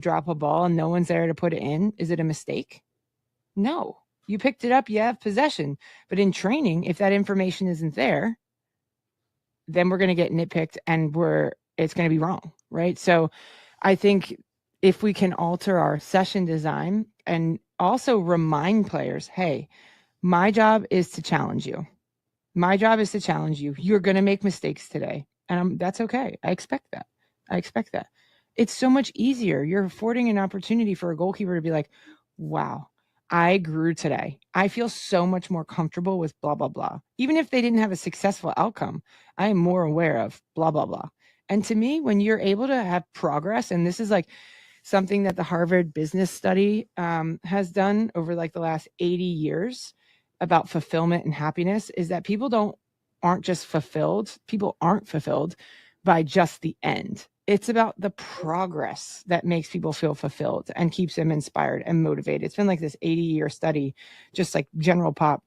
drop a ball and no one's there to put it in, is it a mistake? No. You picked it up, you have possession. But in training, if that information isn't there, then we're going to get nitpicked and it's going to be wrong, right? So I think if we can alter our session design and also remind players, hey, my job is to challenge you. My job is to challenge you. You're going to make mistakes today. And that's okay. I expect that. It's so much easier. You're affording an opportunity for a goalkeeper to be like, wow, I grew today. I feel so much more comfortable with blah, blah, blah. Even if they didn't have a successful outcome, I am more aware of blah, blah, blah. And to me, when you're able to have progress, and this is like something that the Harvard Business Study has done over like the last 80 years about fulfillment and happiness, is that people aren't just fulfilled. People aren't fulfilled by just the end. It's about the progress that makes people feel fulfilled and keeps them inspired and motivated. It's been like this 80-year study, just like general pop.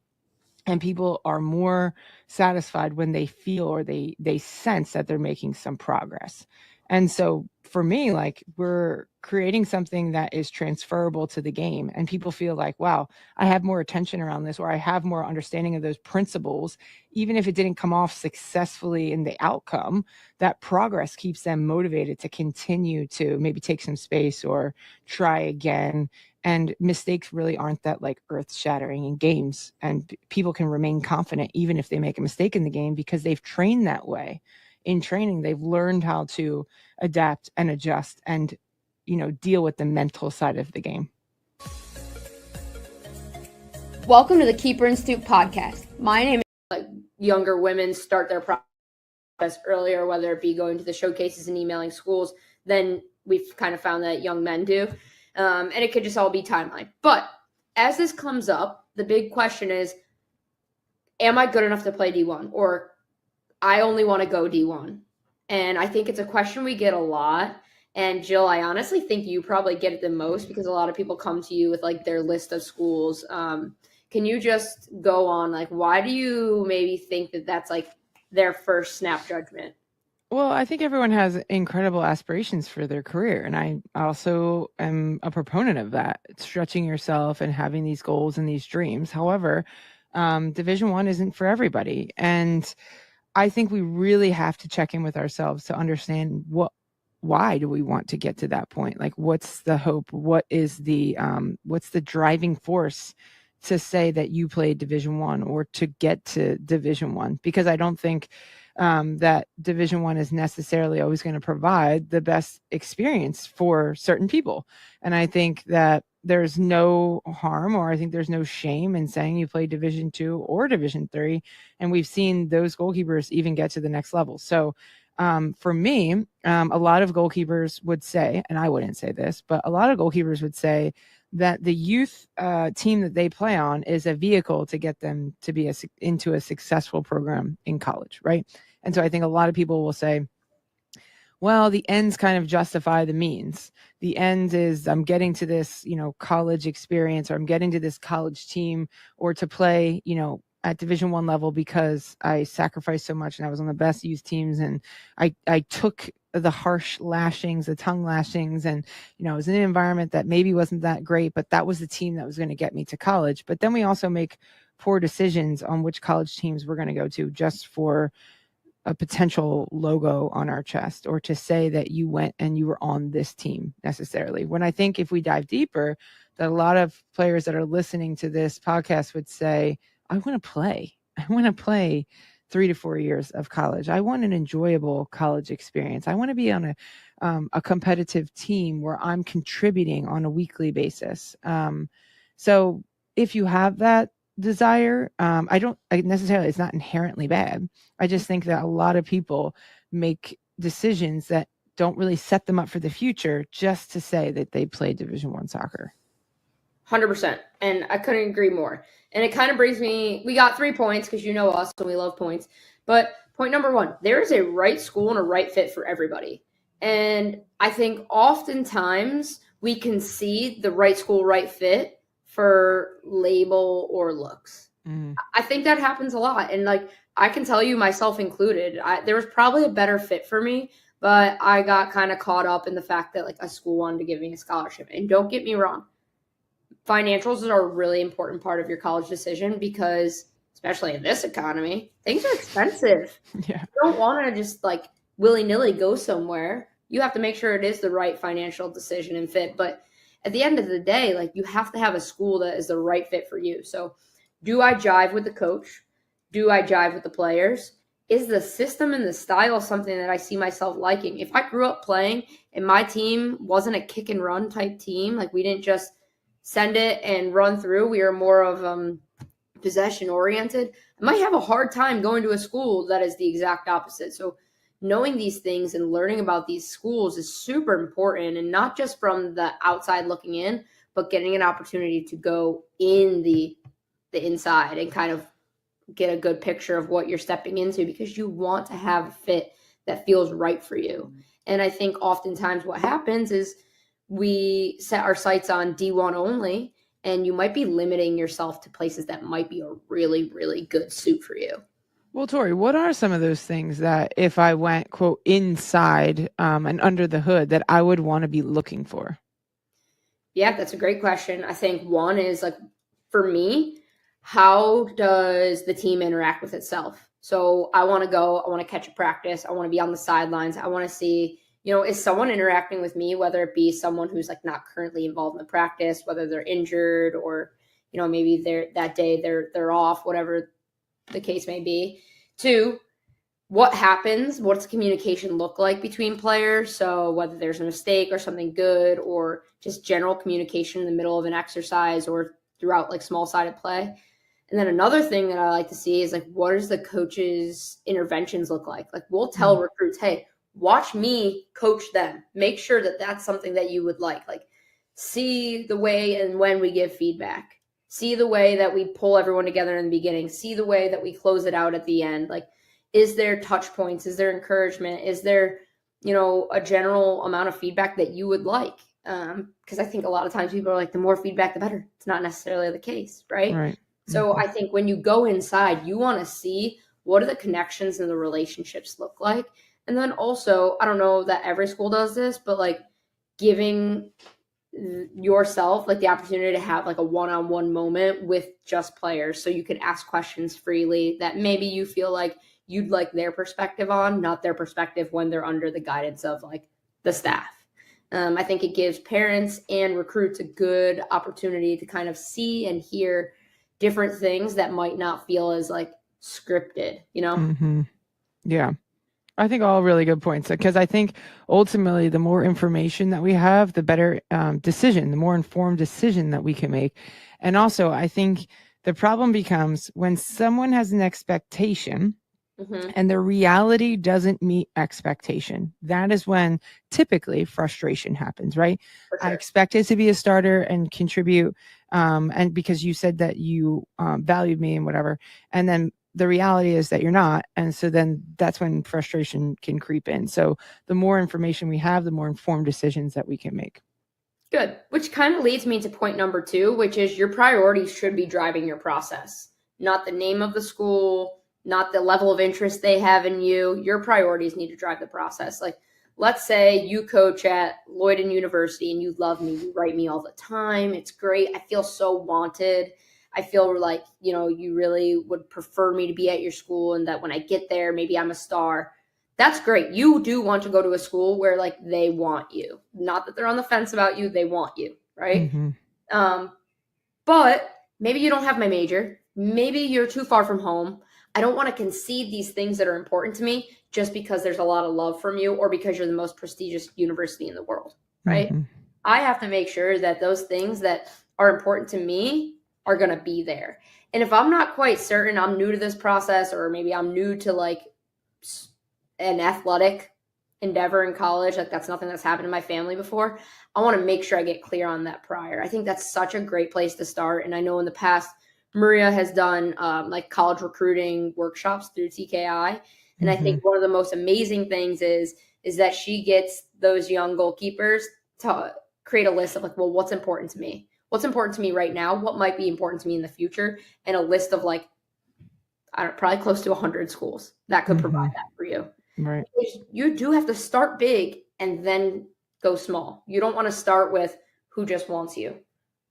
And people are more satisfied when they feel or they sense that they're making some progress. And so for me, like, we're creating something that is transferable to the game, and people feel like, wow, I have more attention around this, or I have more understanding of those principles. Even if it didn't come off successfully in the outcome, that progress keeps them motivated to continue to maybe take some space or try again. And mistakes really aren't that like earth shattering in games, and people can remain confident even if they make a mistake in the game because they've trained that way. In training, they've learned how to adapt and adjust and, deal with the mental side of the game. Welcome to the Keeper Institute podcast. My name is like younger women start their process earlier, whether it be going to the showcases and emailing schools, than we've kind of found that young men do. And it could just all be timeline. But as this comes up, the big question is, am I good enough to play D1? Or I only want to go D1. And I think it's a question we get a lot. And Jill, I honestly think you probably get it the most because a lot of people come to you with like their list of schools. Can you just go on, like, why do you maybe think that that's like their first snap judgment? Well, I think everyone has incredible aspirations for their career. And I also am a proponent of that, stretching yourself and having these goals and these dreams. However, Division I isn't for everybody. And I think we really have to check in with ourselves to understand why do we want to get to that point? Like, what's the hope? What is what's the driving force to say that you played Division I or to get to Division I? Because I don't think that Division I is necessarily always going to provide the best experience for certain people. And I think that there's no harm, or I think there's no shame in saying you play Division II or Division III. And we've seen those goalkeepers even get to the next level. So for me, a lot of goalkeepers would say, and I wouldn't say this, but a lot of goalkeepers would say that the youth team that they play on is a vehicle to get them to be into a successful program in college, right? And so I think a lot of people will say, well, the ends kind of justify the means. The end is I'm getting to this, college experience, or I'm getting to this college team, or to play, at Division I level because I sacrificed so much and I was on the best youth teams, and I took the harsh lashings, the tongue lashings, and I was in an environment that maybe wasn't that great, but that was the team that was going to get me to college. But then we also make poor decisions on which college teams we're going to go to just for a potential logo on our chest, or to say that you went and you were on this team necessarily. When I think if we dive deeper, that a lot of players that are listening to this podcast would say, I want to play. I want to play 3 to 4 years of college. I want an enjoyable college experience. I want to be on a competitive team where I'm contributing on a weekly basis. So if you have that desire, it's not inherently bad. I just think that a lot of people make decisions that don't really set them up for the future just to say that they play Division I soccer. 100%. And I couldn't agree more. And it kind of brings me, we got 3 points because you know us and we love points. But point number 1, there is a right school and a right fit for everybody. And I think oftentimes we concede the right school, right fit for label or looks. I think that happens a lot. And like, I can tell you, myself included, there was probably a better fit for me, but I got kind of caught up in the fact that like a school wanted to give me a scholarship. And don't get me wrong, financials are a really important part of your college decision because, especially in this economy, things are expensive. Yeah. You don't want to just like willy-nilly go somewhere. You have to make sure it is the right financial decision and fit. But at the end of the day, like you have to have a school that is the right fit for you. So do I jive with the coach? Do I jive with the players? Is the system and the style something that I see myself liking? If I grew up playing and my team wasn't a kick and run type team, like we didn't just send it and run through, we were more of possession oriented, I might have a hard time going to a school that is the exact opposite. So knowing these things and learning about these schools is super important, and not just from the outside looking in, but getting an opportunity to go in the inside and kind of get a good picture of what you're stepping into, because you want to have a fit that feels right for you. And I think oftentimes what happens is we set our sights on D1 only, and you might be limiting yourself to places that might be a really, really good suit for you. Well, Tori, what are some of those things that if I went, quote, inside and under the hood that I would want to be looking for? Yeah, that's a great question. I think one is like, for me, how does the team interact with itself? So I want to catch a practice. I want to be on the sidelines. I want to see, is someone interacting with me, whether it be someone who's like not currently involved in the practice, whether they're injured or, maybe that day they're off, whatever the case may be. 2, what happens? What's communication look like between players? So whether there's a mistake or something good, or just general communication in the middle of an exercise or throughout like small-sided play. And then another thing that I like to see is like, what does the coach's interventions look like? Like we'll tell recruits, hey, watch me coach them. Make sure that that's something that you would like. Like see the way and when we give feedback. See the way that we pull everyone together in the beginning. See the way that we close it out at the end. Like, is there touch points? Is there encouragement? Is there, a general amount of feedback that you would like? Because I think a lot of times people are like, the more feedback, the better. It's not necessarily the case, right? Right. So I think when you go inside, you want to see what do the connections and the relationships look like. And then also, I don't know that every school does this, but like giving yourself like the opportunity to have like a one-on-one moment with just players, so you can ask questions freely that maybe you feel like you'd like their perspective on, not their perspective when they're under the guidance of like the staff. I think it gives parents and recruits a good opportunity to kind of see and hear different things that might not feel as like scripted, Mm-hmm. Yeah. I think all really good points, because I think ultimately the more information that we have, the better decision, the more informed decision that we can make. And also, I think the problem becomes when someone has an expectation and the reality doesn't meet expectation. That is when typically frustration happens, right? For sure. I expected to be a starter and contribute, and because you said that you valued me and whatever, and then the reality is that you're not. And so then that's when frustration can creep in. So the more information we have, the more informed decisions that we can make. Good. Which kind of leads me to point number 2, which is your priorities should be driving your process, not the name of the school, not the level of interest they have in you. Your priorities need to drive the process. Like, let's say you coach at Loyden University and you love me. You write me all the time. It's great. I feel so wanted. I feel like, you really would prefer me to be at your school, and that when I get there, maybe I'm a star. That's great. You do want to go to a school where like they want you. Not that they're on the fence about you. They want you, right? Mm-hmm. But maybe you don't have my major. Maybe you're too far from home. I don't want to concede these things that are important to me just because there's a lot of love from you or because you're the most prestigious university in the world, right? Mm-hmm. I have to make sure that those things that are important to me are going to be there. And if I'm not quite certain, I'm new to this process, or maybe I'm new to like an athletic endeavor in college, like that's nothing that's happened in my family before, I want to make sure I get clear on that prior. I think that's such a great place to start. And I know in the past, Maria has done like college recruiting workshops through TKI. And I think one of the most amazing things is that she gets those young goalkeepers to create a list of like, well, what's important to me? What's important to me right now? What might be important to me in the future? And a list of like, probably close to 100 schools that could provide that for you. Right. You do have to start big and then go small. You don't want to start with who just wants you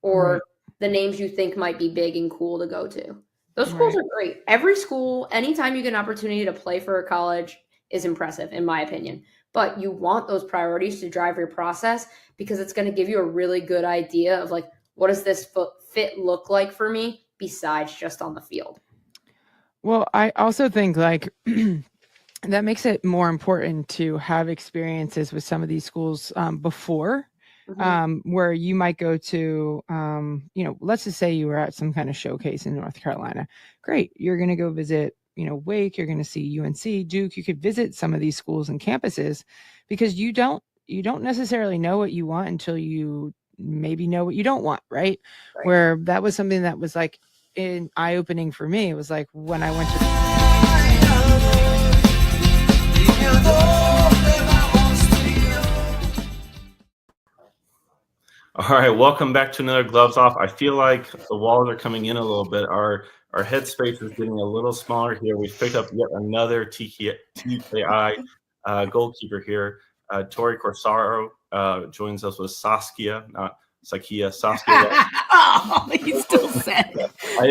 or the names you think might be big and cool to go to. Those schools are great. Every school, anytime you get an opportunity to play for a college is impressive, in my opinion. But you want those priorities to drive your process because it's going to give you a really good idea of like, what does this fit look like for me besides just on the field? Well, I also think like that makes it more important to have experiences with some of these schools before, where you might go to, let's just say you were at some kind of showcase in North Carolina. Great. You're going to go visit, Wake, you're going to see UNC, Duke. You could visit some of these schools and campuses because you don't necessarily know what you want until you maybe know what you don't want. Right. Where that was something that was like eye-opening for me. It was like when I went to All right, welcome back to another Gloves Off. I feel like the walls are coming in a little bit. Our headspace is getting a little smaller here. We've picked up yet another TKI goalkeeper here. Tori Corsaro joins us with Saskia, not Saskia. Oh, he still said it. I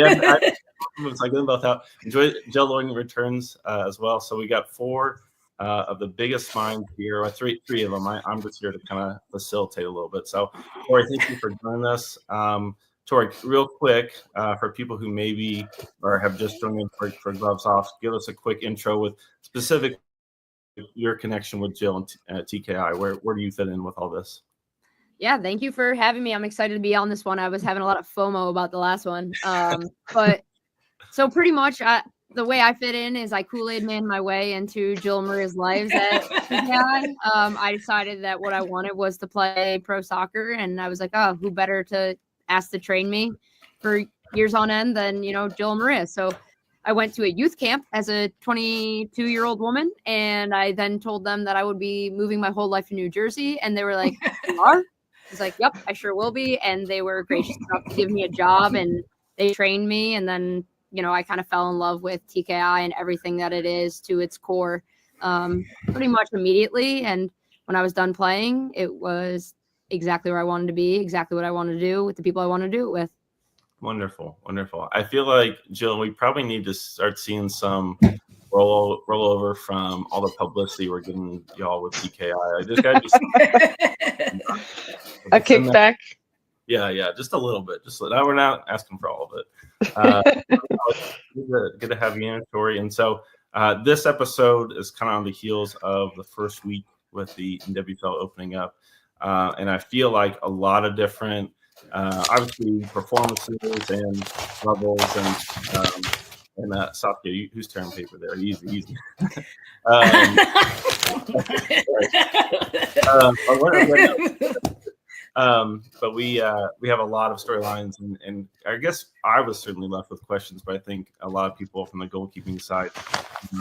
get them both out. Enjoy. Loyden returns as well. So we got four of the biggest minds here, or three of them. I'm just here to kind of facilitate a little bit. So, Tori, thank you for joining us. Tori, real quick, for people who maybe or have just joined in for Gloves Off, give us a quick intro with specific your connection with Jill and TKI. Where do you fit in with all this? Yeah, thank you for having me. I'm excited to be on this one. I was having a lot of FOMO about the last one. But so pretty much the way I fit in is I Kool-Aid man my way into Jill and Maria's lives at TKI. I decided that what I wanted was to play pro soccer, and I was like, oh, who better to ask to train me for years on end than, Jill and Maria. So I went to a youth camp as a 22-year-old woman, and I then told them that I would be moving my whole life to New Jersey, and they were like, you are? I was like, yep, I sure will be. And they were gracious enough to give me a job, and they trained me, and then I kind of fell in love with TKI and everything that it is to its core pretty much immediately. And when I was done playing, it was exactly where I wanted to be, exactly what I wanted to do with the people I want to do it with. Wonderful. I feel like, Jill, we probably need to start seeing some rollover from all the publicity we're getting y'all with TKI. There's got to be a kickback. Yeah, just a little bit. Now we're not asking for all of it. Good to have you in, Tori. And so this episode is kind of on the heels of the first week with the NWSL opening up. And I feel like a lot of different, obviously, performances and levels and Saskia, who's tearing paper there? Easy. But we have a lot of storylines, and I guess I was certainly left with questions, but I think a lot of people from the goalkeeping side,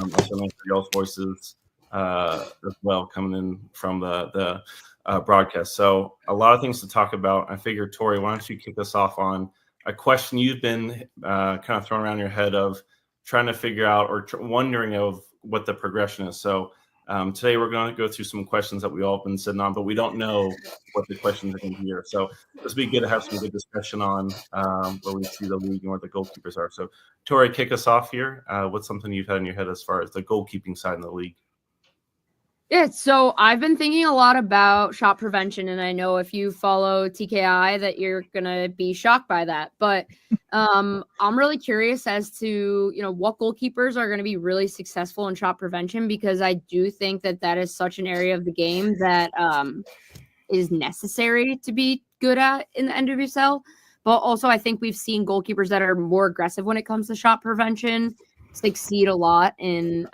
also y'all's voices as well coming in from the broadcast. So a lot of things to talk about. I figured, Tori, why don't you kick us off on a question you've been kind of throwing around your head of trying to figure out or wondering of what the progression is. So today we're going to go through some questions that we all have been sitting on, but we don't know what the questions are going to be here. So this would be good to have some good discussion on where we see the league and where the goalkeepers are. So Tori, kick us off here. What's something you've had in your head as far as the goalkeeping side in the league? Yeah, so I've been thinking a lot about shot prevention, and I know if you follow TKI that you're going to be shocked by that. But I'm really curious as to, what goalkeepers are going to be really successful in shot prevention, because I do think that is such an area of the game that is necessary to be good at in the NWSL. But also I think we've seen goalkeepers that are more aggressive when it comes to shot prevention succeed a lot in,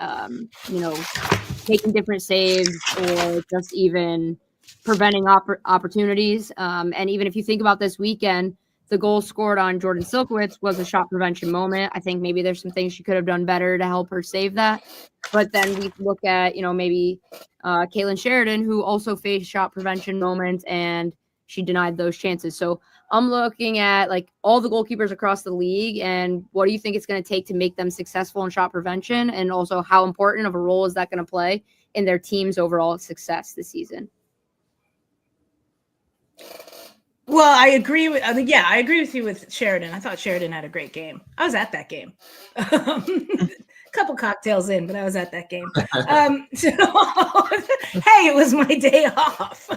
taking different saves or just even preventing opportunities. And even if you think about this weekend, the goal scored on Jordan Silkowitz was a shot prevention moment. I think maybe there's some things she could have done better to help her save that. But then we look at, maybe Caitlin Sheridan, who also faced shot prevention moments and she denied those chances. So I'm looking at like all the goalkeepers across the league, and what do you think it's going to take to make them successful in shot prevention? And also how important of a role is that going to play in their team's overall success this season? Well, I agree with you with Sheridan. I thought Sheridan had a great game. I was at that game. Couple cocktails in, but I was at that game. So hey, it was my day off.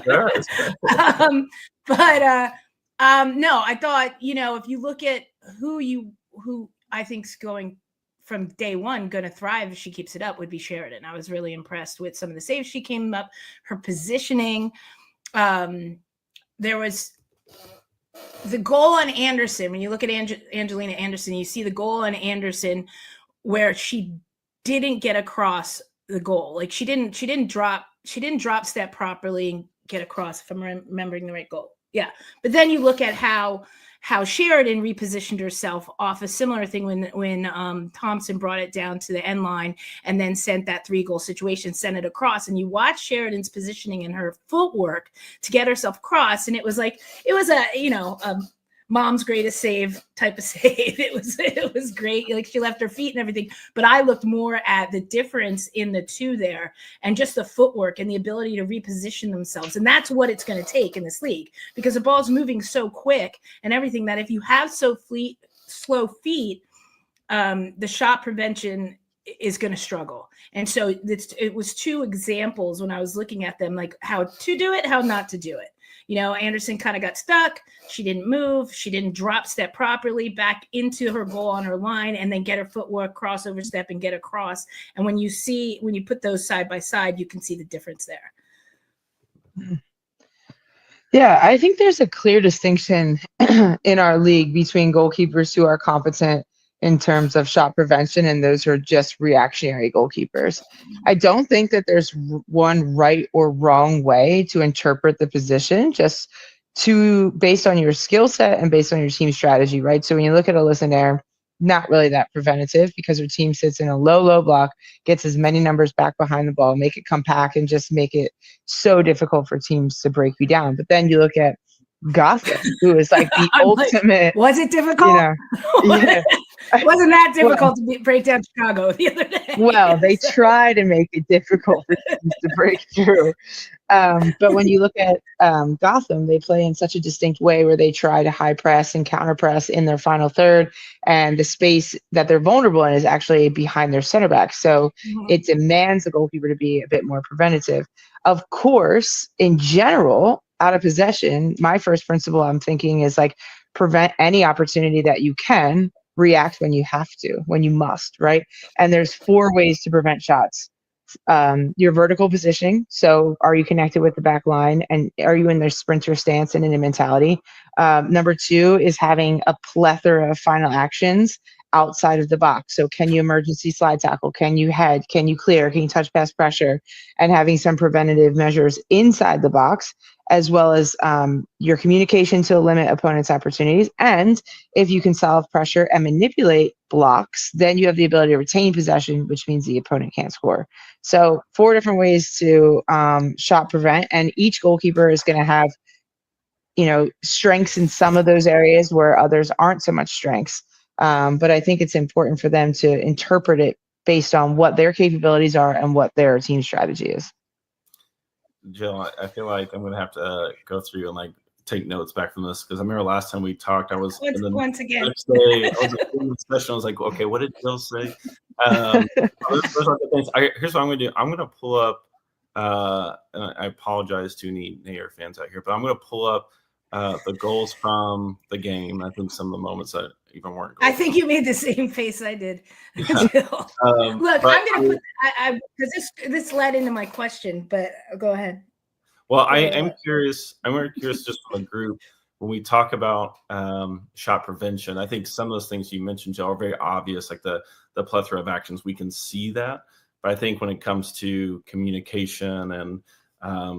No, I thought, if you look at who I think's going from day one going to thrive if she keeps it up, would be Sheridan. I was really impressed with some of the saves she came up, her positioning. There was the goal on Anderson. When you look at Angelina Anderson, you see the goal on Anderson where she didn't get across the goal. Like she didn't drop step properly and get across, if I'm remembering the right goal. Yeah. But then you look at how Sheridan repositioned herself off a similar thing when Thompson brought it down to the end line and then sent that 3-goal situation, sent it across. And you watch Sheridan's positioning and her footwork to get herself across. And it was a mom's greatest save type of save. It was great. Like she left her feet and everything, but I looked more at the difference in the two there and just the footwork and the ability to reposition themselves. And that's what it's going to take in this league, because the ball's moving so quick and everything that if you have slow feet, the shot prevention is going to struggle. And so it was 2 examples when I was looking at them, like how to do it, how not to do it. Anderson kind of got stuck. She didn't move. She didn't drop step properly back into her goal on her line and then get her footwork, crossover step and get across. And when you put those side by side, you can see the difference there. Yeah, I think there's a clear distinction in our league between goalkeepers who are competent in terms of shot prevention and those who are just reactionary goalkeepers. I don't think that there's one right or wrong way to interpret the position, just based on your skill set and based on your team strategy, right? So when you look at Alyssa Nair, not really that preventative because her team sits in a low block, gets as many numbers back behind the ball, make it compact and just make it so difficult for teams to break you down. But then you look at Gotham, who is like the ultimate. Was it difficult? Yeah. Wasn't that difficult to break down Chicago the other day? Well, they try to make it difficult for teams to break through. But when you look at Gotham, they play in such a distinct way where they try to high press and counter press in their final third. And the space that they're vulnerable in is actually behind their center back. So it demands the goalkeeper to be a bit more preventative. Of course, in general, out of possession, my first principle I'm thinking is like prevent any opportunity that you can, react when you have to, when you must, right? And there's 4 ways to prevent shots. Your vertical positioning. So are you connected with the back line and are you in their sprinter stance and in a mentality? Number 2 is having a plethora of final actions outside of the box. So can you emergency slide tackle? Can you head? Can you clear? Can you touch pass pressure? And having some preventative measures inside the box, as well as your communication to limit opponents' opportunities. And if you can solve pressure and manipulate blocks, then you have the ability to retain possession, which means the opponent can't score. So 4 different ways to shot prevent, and each goalkeeper is going to have, strengths in some of those areas where others aren't so much strengths. But I think it's important for them to interpret it based on what their capabilities are and what their team strategy is. Jill, I feel like I'm going to have to go through and take notes back from this, because I remember last time we talked, I was once again. Next day, I was in the session. I was like, okay, what did Jill say? Here's what I'm going to do. I'm going to pull up, and I apologize to any Nair fans out here, but I'm going to pull up the goals from the game. I think some of the moments that even weren't goals. I think you made the same face I did. Look, I'm going to put because this led into my question, but go ahead. Well, I'm curious. I'm very curious just from a group, when we talk about shot prevention, I think some of those things you mentioned, Jill, are very obvious, like the plethora of actions. We can see that. But I think when it comes to communication and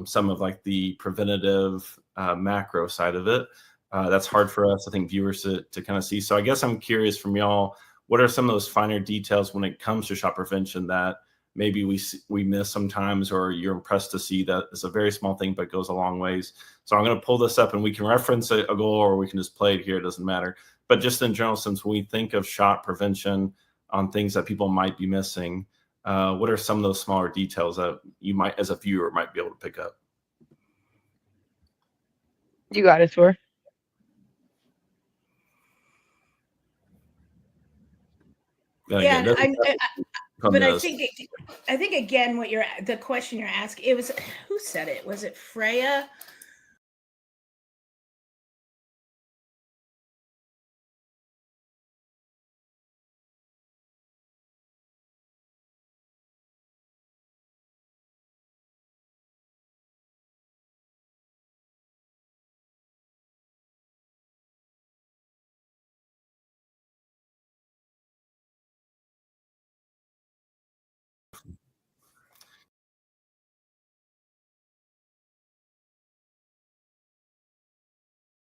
some of the preventative macro side of it, that's hard for us, I think, viewers to kind of see. So I guess I'm curious from y'all, what are some of those finer details when it comes to shot prevention that maybe we miss sometimes, or you're impressed to see that it's a very small thing but goes a long ways. So I'm going to pull this up, and we can reference a goal, or we can just play it here. It doesn't matter. But just in general, since we think of shot prevention on things that people might be missing, what are some of those smaller details that you might, as a viewer, might be able to pick up? You got it, Tori. Yeah, but I This. think again, the question you're asking, it was, who said it? Was it Freya?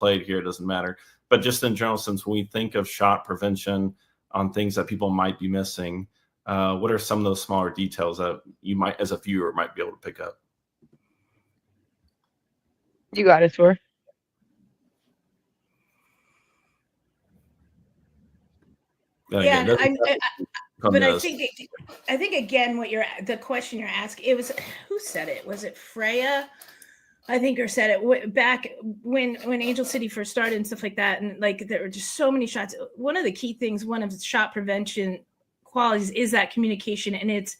Played here, it doesn't matter. But just in general, since we think of shot prevention on things that people might be missing, what are some of those smaller details that you might, as a viewer, might be able to pick up? You got it, Tori. Yeah, but I think again, the question you're asking, it was, who said it? Was it Freya? I think or said it back when Angel City first started and stuff like that, and like there were just so many shots. One of the key things, one of the shot prevention qualities, is that communication, and it's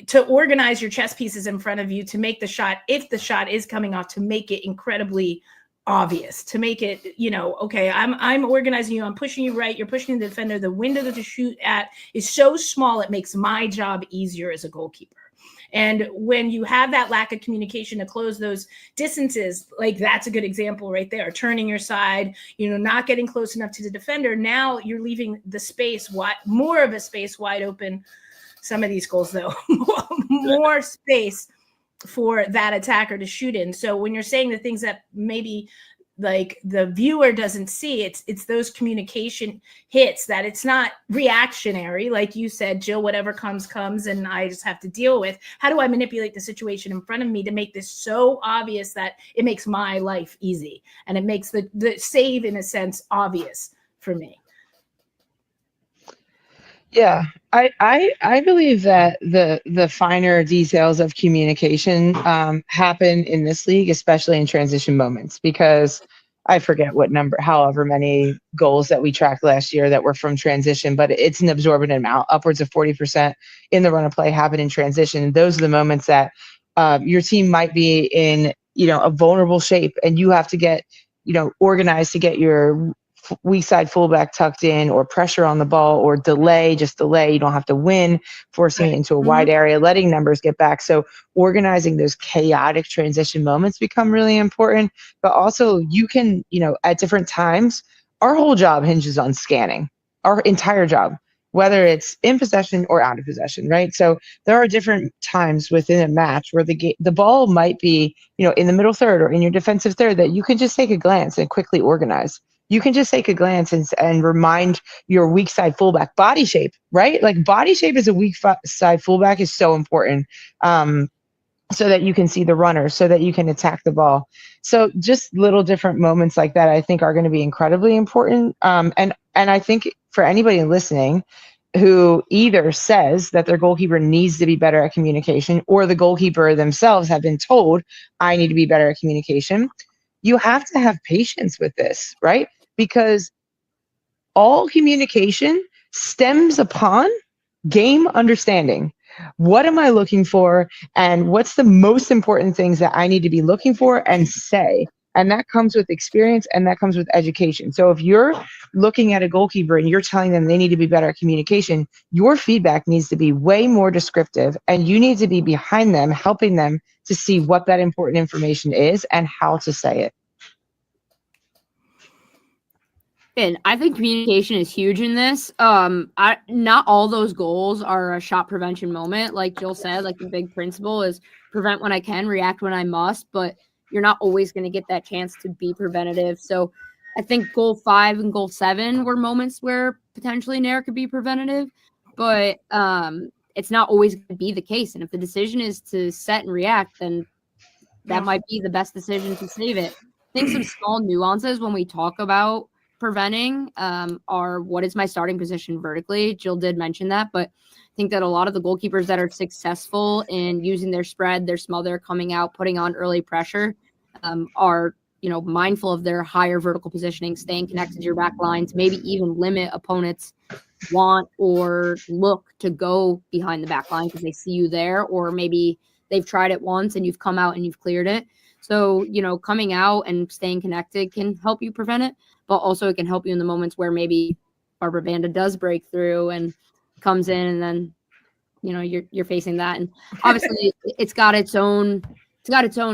to organize your chess pieces in front of you to make the shot, if the shot is coming off, to make it incredibly obvious, to make it, okay, I'm organizing you, I'm pushing you right, you're pushing the defender, the window to shoot at is so small, it makes my job easier as a goalkeeper. And when you have that lack of communication to close those distances, like that's a good example right there, turning your side, not getting close enough to the defender. Now you're leaving the space more of a space wide open. Some of these goals, though, more space for that attacker to shoot in. So when you're saying the things that maybe like the viewer doesn't see, it's those communication hits, that it's not reactionary, like you said, Jill, whatever comes and I just have to deal with. How do I manipulate the situation in front of me to make this so obvious that it makes my life easy, and it makes the save, in a sense, obvious for me? Yeah, I believe that the finer details of communication happen in this league, especially in transition moments, because I forget what number, however many goals that we tracked last year that were from transition, but it's an absorbent amount. Upwards of 40% in the run of play happen in transition. Those are the moments that your team might be in, a vulnerable shape, and you have to get, organized to get your weak side fullback tucked in, or pressure on the ball, or just delay. You don't have to win, forcing it into a wide area, letting numbers get back. So organizing those chaotic transition moments become really important. But also you can, at different times, our whole job hinges on scanning, our entire job, whether it's in possession or out of possession, right? So there are different times within a match where the ball might be, in the middle third or in your defensive third, that you can just take a glance and quickly organize. You can just take a glance and remind your weak side fullback body shape, right? Like body shape as a weak side fullback is so important, so that you can see the runner, so that you can attack the ball. So just little different moments like that, I think, are going to be incredibly important. And I think for anybody listening who either says that their goalkeeper needs to be better at communication, or the goalkeeper themselves have been told, I need to be better at communication, you have to have patience with this, right? Because all communication stems upon game understanding. What am I looking for? And what's the most important things that I need to be looking for and say? And that comes with experience, and that comes with education. So if you're looking at a goalkeeper and you're telling them they need to be better at communication, your feedback needs to be way more descriptive, and you need to be behind them, helping them to see what that important information is and how to say it. And I think communication is huge in this. Not all those goals are a shot prevention moment. Like Jill said, like the big principle is prevent when I can, react when I must, but you're not always going to get that chance to be preventative. So I think goal 5 and goal 7 were moments where potentially Nair could be preventative. But it's not always going to be the case. And if the decision is to set and react, then that might be the best decision to save it. I think some small nuances when we talk about preventing are, what is my starting position vertically? Jill did mention that, but I think that a lot of the goalkeepers that are successful in using their spread, their smother, coming out, putting on early pressure, are, you know, mindful of their higher vertical positioning, staying connected to your back lines, maybe even limit opponents' want or look to go behind the back line because they see you there, or maybe they've tried it once and you've come out and you've cleared it. So, you know, coming out and staying connected can help you prevent it, but also it can help you in the moments where maybe Barbara Banda does break through and comes in, and then, you know, you're facing that. And obviously it's got its own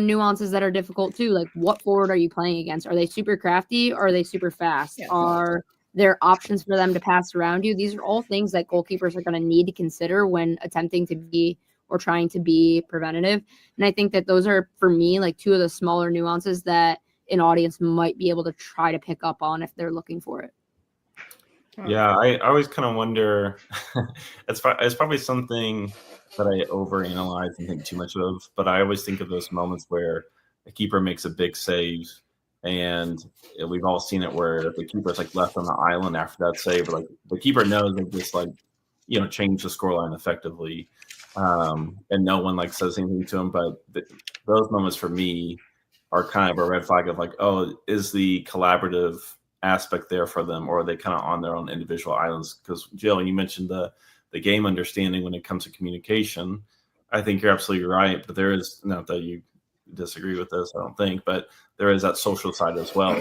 nuances that are difficult too. Like, what forward are you playing against? Are they super crafty or are they super fast? Yeah. Are there options for them to pass around you? These are all things that goalkeepers are going to need to consider when attempting to be or trying to be preventative. And I think that those are, for me, like two of the smaller nuances that an audience might be able to try to pick up on if they're looking for it. Yeah, I always kind of wonder, it's probably something that I overanalyze and think too much of, but I always think of those moments where a keeper makes a big save, and we've all seen it where the keeper's like left on the island after that save, or like the keeper knows they just, like, you know, change the scoreline effectively, and no one like says anything to him. But those moments for me are kind of a red flag of like, oh, is the collaborative aspect there for them, or are they kind of on their own individual islands? Because Jill, you mentioned the game understanding when it comes to communication. I think you're absolutely right, but there is, not that you disagree with this, I don't think, but there is that social side as well.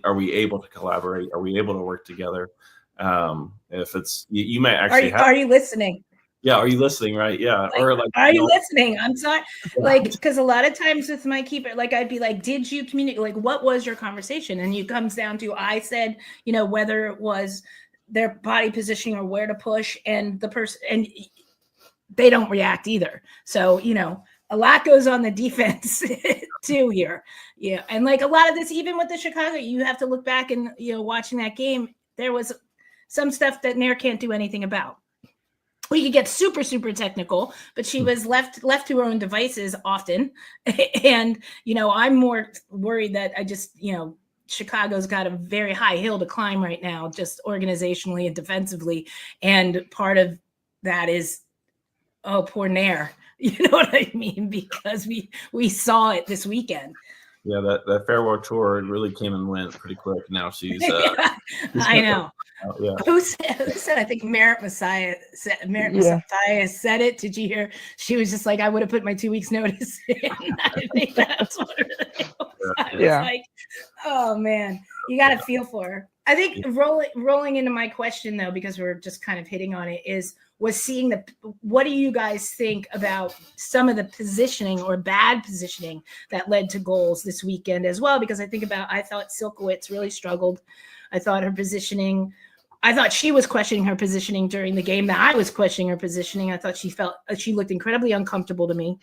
Are we able to collaborate? Are we able to work together? If it's, you might actually are you listening? Yeah, are you listening? Right? Yeah, like, or like, are you listening? I'm sorry, like, because a lot of times with my keeper, like, I'd be like, did you communicate? Like, what was your conversation? And it comes down to, I said, you know, whether it was their body positioning or where to push, and the person, and they don't react either. So, you know, a lot goes on the defense too here. Yeah, and like a lot of this, even with the Chicago, you have to look back and, you know, watching that game, there was some stuff that Nair can't do anything about. We could get super, super technical, but she was left to her own devices often. And, you know, I'm more worried that you know, Chicago's got a very high hill to climb right now, just organizationally and defensively. And part of that is, oh, poor Nair. You know what I mean? Because we saw it this weekend. Yeah, that farewell tour really came and went pretty quick. Now she's I know. Yeah. Who said? I think Merritt Messiah said it. Did you hear? She was just like, I would have put my 2 weeks notice in. I think that's what it was. I was like, oh man, you got to feel for her. I think rolling into my question though, because we're just kind of hitting on it, was seeing what do you guys think about some of the positioning or bad positioning that led to goals this weekend as well? Because I thought Silkowitz really struggled. I thought she was questioning her positioning during the game, that I was questioning her positioning. I thought she looked incredibly uncomfortable to me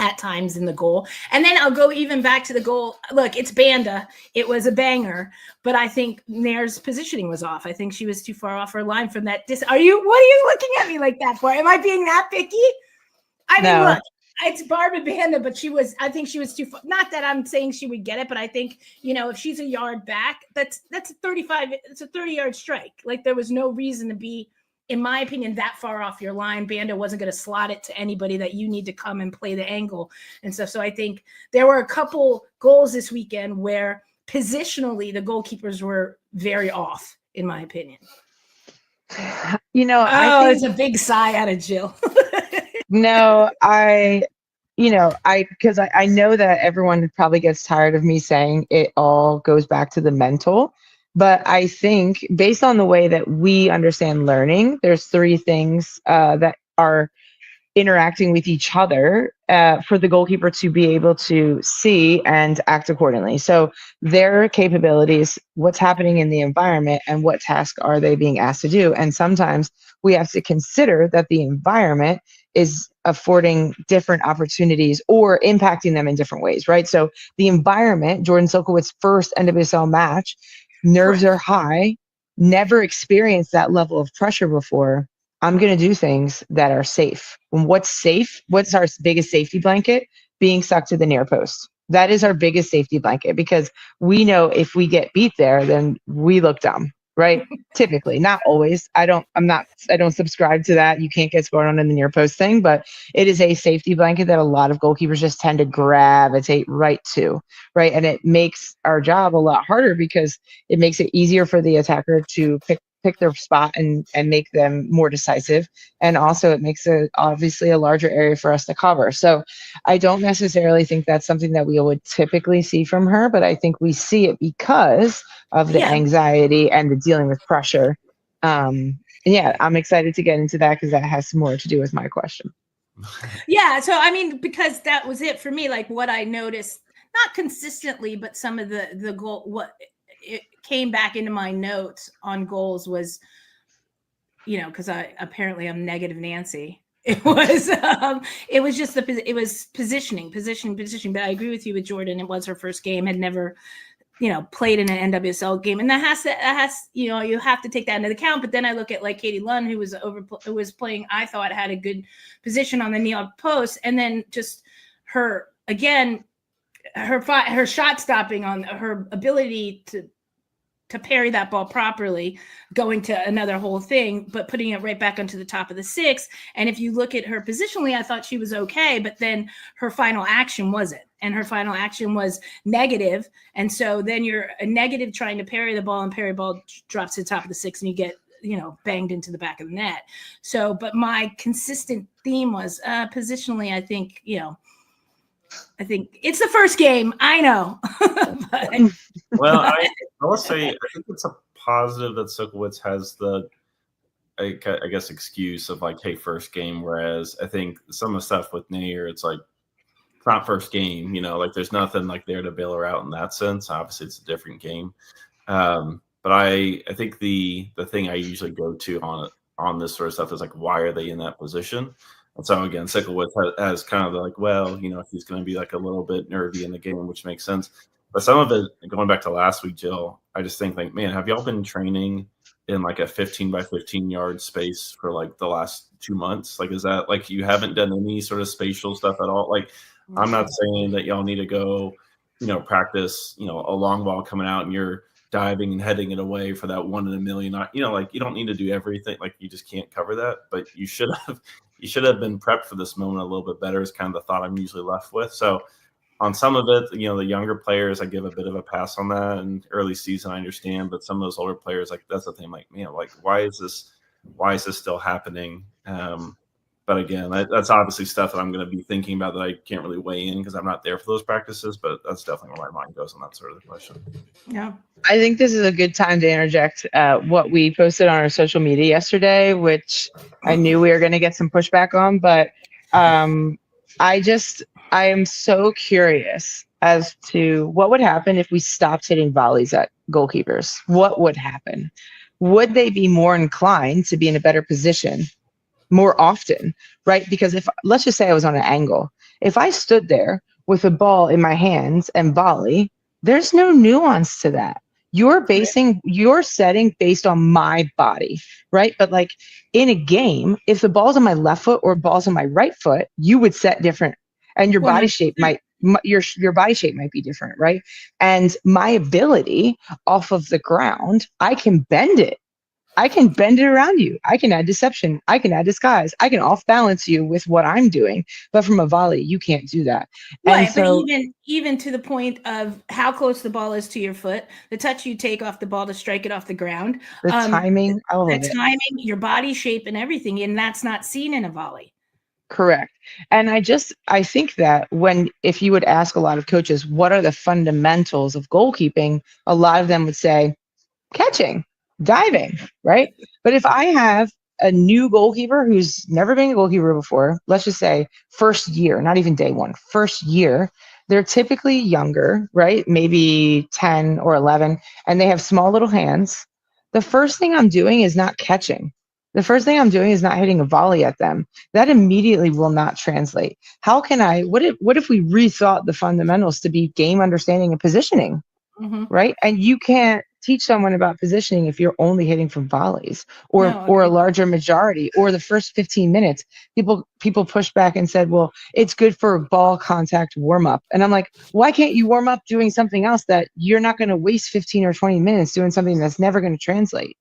at times in the goal. And then I'll go even back to the goal. Look, it's Banda. It was a banger, but I think Nair's positioning was off. I think she was too far off her line from that. What are you looking at me like that for? Am I being that picky? I mean, look, it's Barbara Banda, but I think she was too far. Not that I'm saying she would get it, but I think, you know, if she's a yard back, that's a 30-yard strike. Like, there was no reason to be, in my opinion, that far off your line. Banda wasn't going to slot it to anybody that you need to come and play the angle and stuff. So I think there were a couple goals this weekend where positionally the goalkeepers were very off, in my opinion. You know, it's a big sigh out of Jill. No, because I know that everyone probably gets tired of me saying it all goes back to the mental. But I think based on the way that we understand learning, there's three things that are interacting with each other for the goalkeeper to be able to see and act accordingly. So their capabilities, what's happening in the environment, and what tasks are they being asked to do. And sometimes we have to consider that the environment is affording different opportunities or impacting them in different ways, right? So the environment, Jordan Silkowitz's first NWSL match, nerves are high, never experienced that level of pressure before. I'm going to do things that are safe. And what's safe? What's our biggest safety blanket? Being stuck to the near post. That is our biggest safety blanket, because we know if we get beat there, then we look dumb, right? Typically, not always. I don't subscribe to that. You can't get scored on in the near post thing, but it is a safety blanket that a lot of goalkeepers just tend to gravitate right to, right? And it makes our job a lot harder, because it makes it easier for the attacker to pick their spot and make them more decisive. And also it makes it obviously a larger area for us to cover. So I don't necessarily think that's something that we would typically see from her, but I think we see it because of the anxiety and the dealing with pressure. And yeah, I'm excited to get into that, because that has more to do with my question. Yeah. So, I mean, because that was it for me, like what I noticed, not consistently, but some of the goal, what it came back into my notes on goals was, because I'm negative Nancy. It was just it was positioning. But I agree with you with Jordan. It was her first game, had never, played in an NWSL game, and that has you have to take that into account. But then I look at like Katie Lund, who was playing, I thought had a good position on the near post, and then just her again, her shot stopping, on her ability to parry that ball properly, going to another whole thing, but putting it right back onto the top of the six. And if you look at her positionally, I thought she was okay, but then her final action wasn't. And her final action was negative. And so then you're a negative trying to parry the ball, and parry ball drops to the top of the six, and you get, banged into the back of the net. So, but my consistent theme was positionally, I think it's the first game. I know. But, well, I will say, I think it's a positive that Sokowitz has the, I guess, excuse of like, hey, first game. Whereas I think some of the stuff with Nair, it's like, it's not first game, like there's nothing like there to bail her out in that sense. Obviously, it's a different game. But I think the thing I usually go to on this sort of stuff is like, why are they in that position? And so again, Sokowitz has kind of like, well, if he's going to be like a little bit nervy in the game, which makes sense. But some of it, going back to last week, Jill, I just think like, man, have y'all been training in like a 15 by 15 yard space for like the last 2 months? Like, is that like you haven't done any sort of spatial stuff at all? Like, I'm not saying that y'all need to go, practice, a long ball coming out and you're diving and heading it away for that 1 in a million. Like, you don't need to do everything. Like, you just can't cover that. But you should have been prepped for this moment a little bit better, is kind of the thought I'm usually left with. So on some of it, the younger players, I give a bit of a pass on that. And early season, I understand. But some of those older players, like, that's the thing. Like, man, like, why is this still happening? But again, that's obviously stuff that I'm going to be thinking about that I can't really weigh in, because I'm not there for those practices. But that's definitely where my mind goes on that sort of question. Yeah. I think this is a good time to interject what we posted on our social media yesterday, which I knew we were going to get some pushback on. But I am so curious as to what would happen if we stopped hitting volleys at goalkeepers. What would happen? Would they be more inclined to be in a better position more often, right? Because let's just say I was on an angle. If I stood there with a ball in my hands and volley, there's no nuance to that. You're setting based on my body, right? But like in a game, if the ball's on my left foot or ball's on my right foot, you would set different, and your body shape might your body shape might be different, right? And my ability off of the ground, I can bend it. I can bend it around you. I can add deception. I can add disguise. I can off balance you with what I'm doing. But from a volley, you can't do that. Right, and so, but even to the point of how close the ball is to your foot, the touch you take off the ball to strike it off the ground, the timing, your body shape and everything, and that's not seen in a volley. Correct. And I think that if you would ask a lot of coaches, what are the fundamentals of goalkeeping? A lot of them would say catching, diving, right? But if I have a new goalkeeper who's never been a goalkeeper before, let's just say first year, not even day one, first year, they're typically younger, right? Maybe 10 or 11, and they have small little hands. The first thing I'm doing is not catching. The first thing I'm doing is not hitting a volley at them. That immediately will not translate. What if we rethought the fundamentals to be game understanding and positioning, right? And you can't teach someone about positioning if you're only hitting from volleys or No, or a agreed. larger majority or the first 15 minutes. People pushed back and said, well, it's good for ball contact warm up. And I'm like, why can't you warm up doing something else that you're not going to waste 15 or 20 minutes doing something that's never going to translate?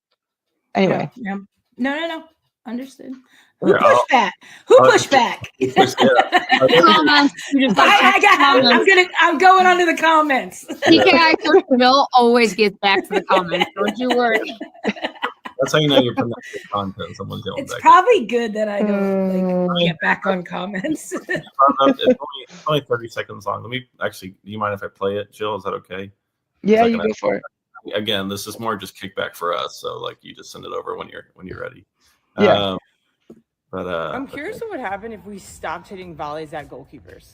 Anyway. Yeah. No. Understood. Here, Who pushed back? Who I'll- pushed back? Comments. You just I'm going under the comments. TKI Coach Bill always gets back to the comments. Don't you worry. That's how you know you're putting out good content. Someone's yelling It's back. probably good that I don't get back on comments. It's only 30 seconds long. Let me actually. Do you mind if I play it, Jill? Is that okay? Yeah, you go for it. Again, this is more just kickback for us. So like, you just send it over when you're ready. Yeah. I'm curious what would happen if we stopped hitting volleys at goalkeepers.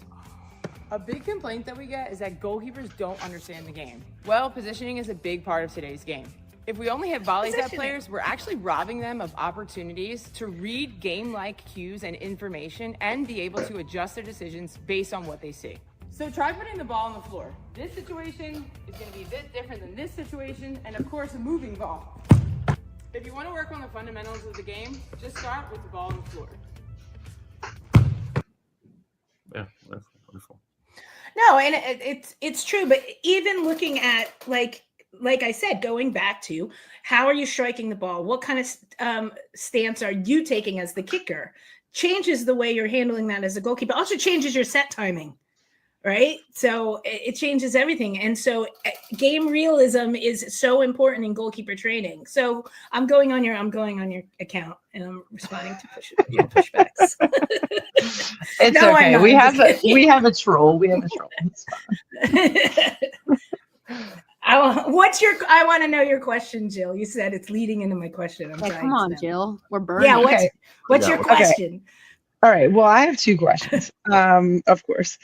A big complaint that we get is that goalkeepers don't understand the game. Well, positioning is a big part of today's game. If we only hit volleys at players, we're actually robbing them of opportunities to read game-like cues and information and be able to adjust their decisions based on what they see. So try putting the ball on the floor. This situation is going to be a bit different than this situation, and of course, a moving ball. If you want to work on the fundamentals of the game, just start with the ball on the floor. Yeah, wonderful. No, and it's true. But even looking at like I said, going back to how are you striking the ball? What kind of stance are you taking as the kicker? Changes the way you're handling that as a goalkeeper. Also changes your set timing. Right. So it changes everything. And so game realism is so important in goalkeeper training. So I'm going on your account and I'm responding to your pushbacks. It's No, okay. We have a troll. We have a troll. I want to know your question, Jill. You said it's leading into my question. I'm Come on, Jill. We're burning. Yeah. What's your question? All right. Well, I have two questions. Of course.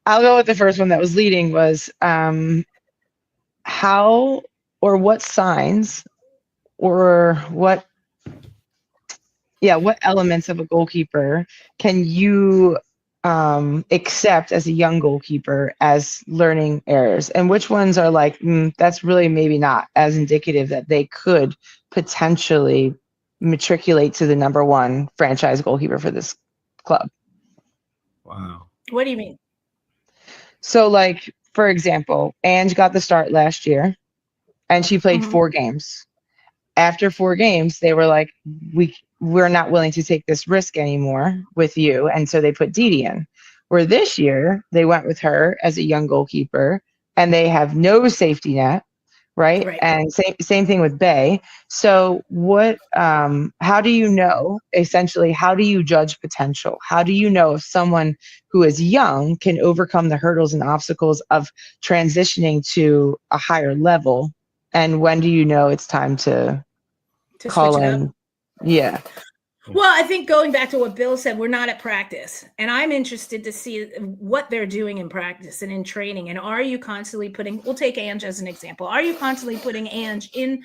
I'll go with the first one that was leading was how or what signs or what elements of a goalkeeper can you accept as a young goalkeeper as learning errors, and which ones are like, that's really maybe not as indicative that they could potentially matriculate to the number one franchise goalkeeper for this club? Wow. What do you mean? So, like, for example, Ange got the start last year, and she played 4 games. After 4 games, they were like, we're not willing to take this risk anymore with you, and so they put Didi in. Where this year, they went with her as a young goalkeeper, and they have no safety net, right? And same thing with Bay. So what, how do you know, essentially, how do you judge potential? How do you know if someone who is young can overcome the hurdles and obstacles of transitioning to a higher level? And when do you know it's time to call switch it in? up? Yeah. Well, I think going back to what Bill said, we're not at practice, and I'm interested to see what they're doing in practice and in training. And are you constantly we'll take Ange as an example. Are you constantly putting Ange in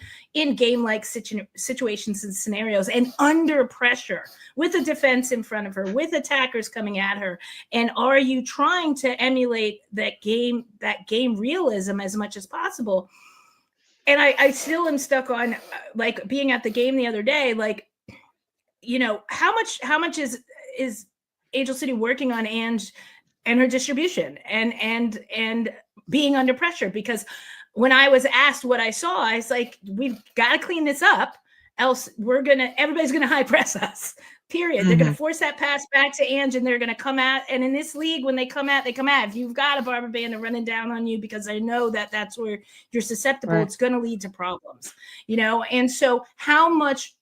game-like situations and scenarios and under pressure with a defense in front of her, with attackers coming at her? And are you trying to emulate that game realism as much as possible? And I still am stuck on, like, being at the game the other day, like, you know, how much is Angel City working on Ange and her distribution and being under pressure? Because when I was asked what I saw, I was like, we've got to clean this up, else everybody's gonna high press us. Period. They're gonna force that pass back to Ange, and they're gonna come at. And in this league, when they come at. If you've got a Barber Banda running down on you, because I know that that's where you're susceptible, it's gonna lead to problems. You know, and so how much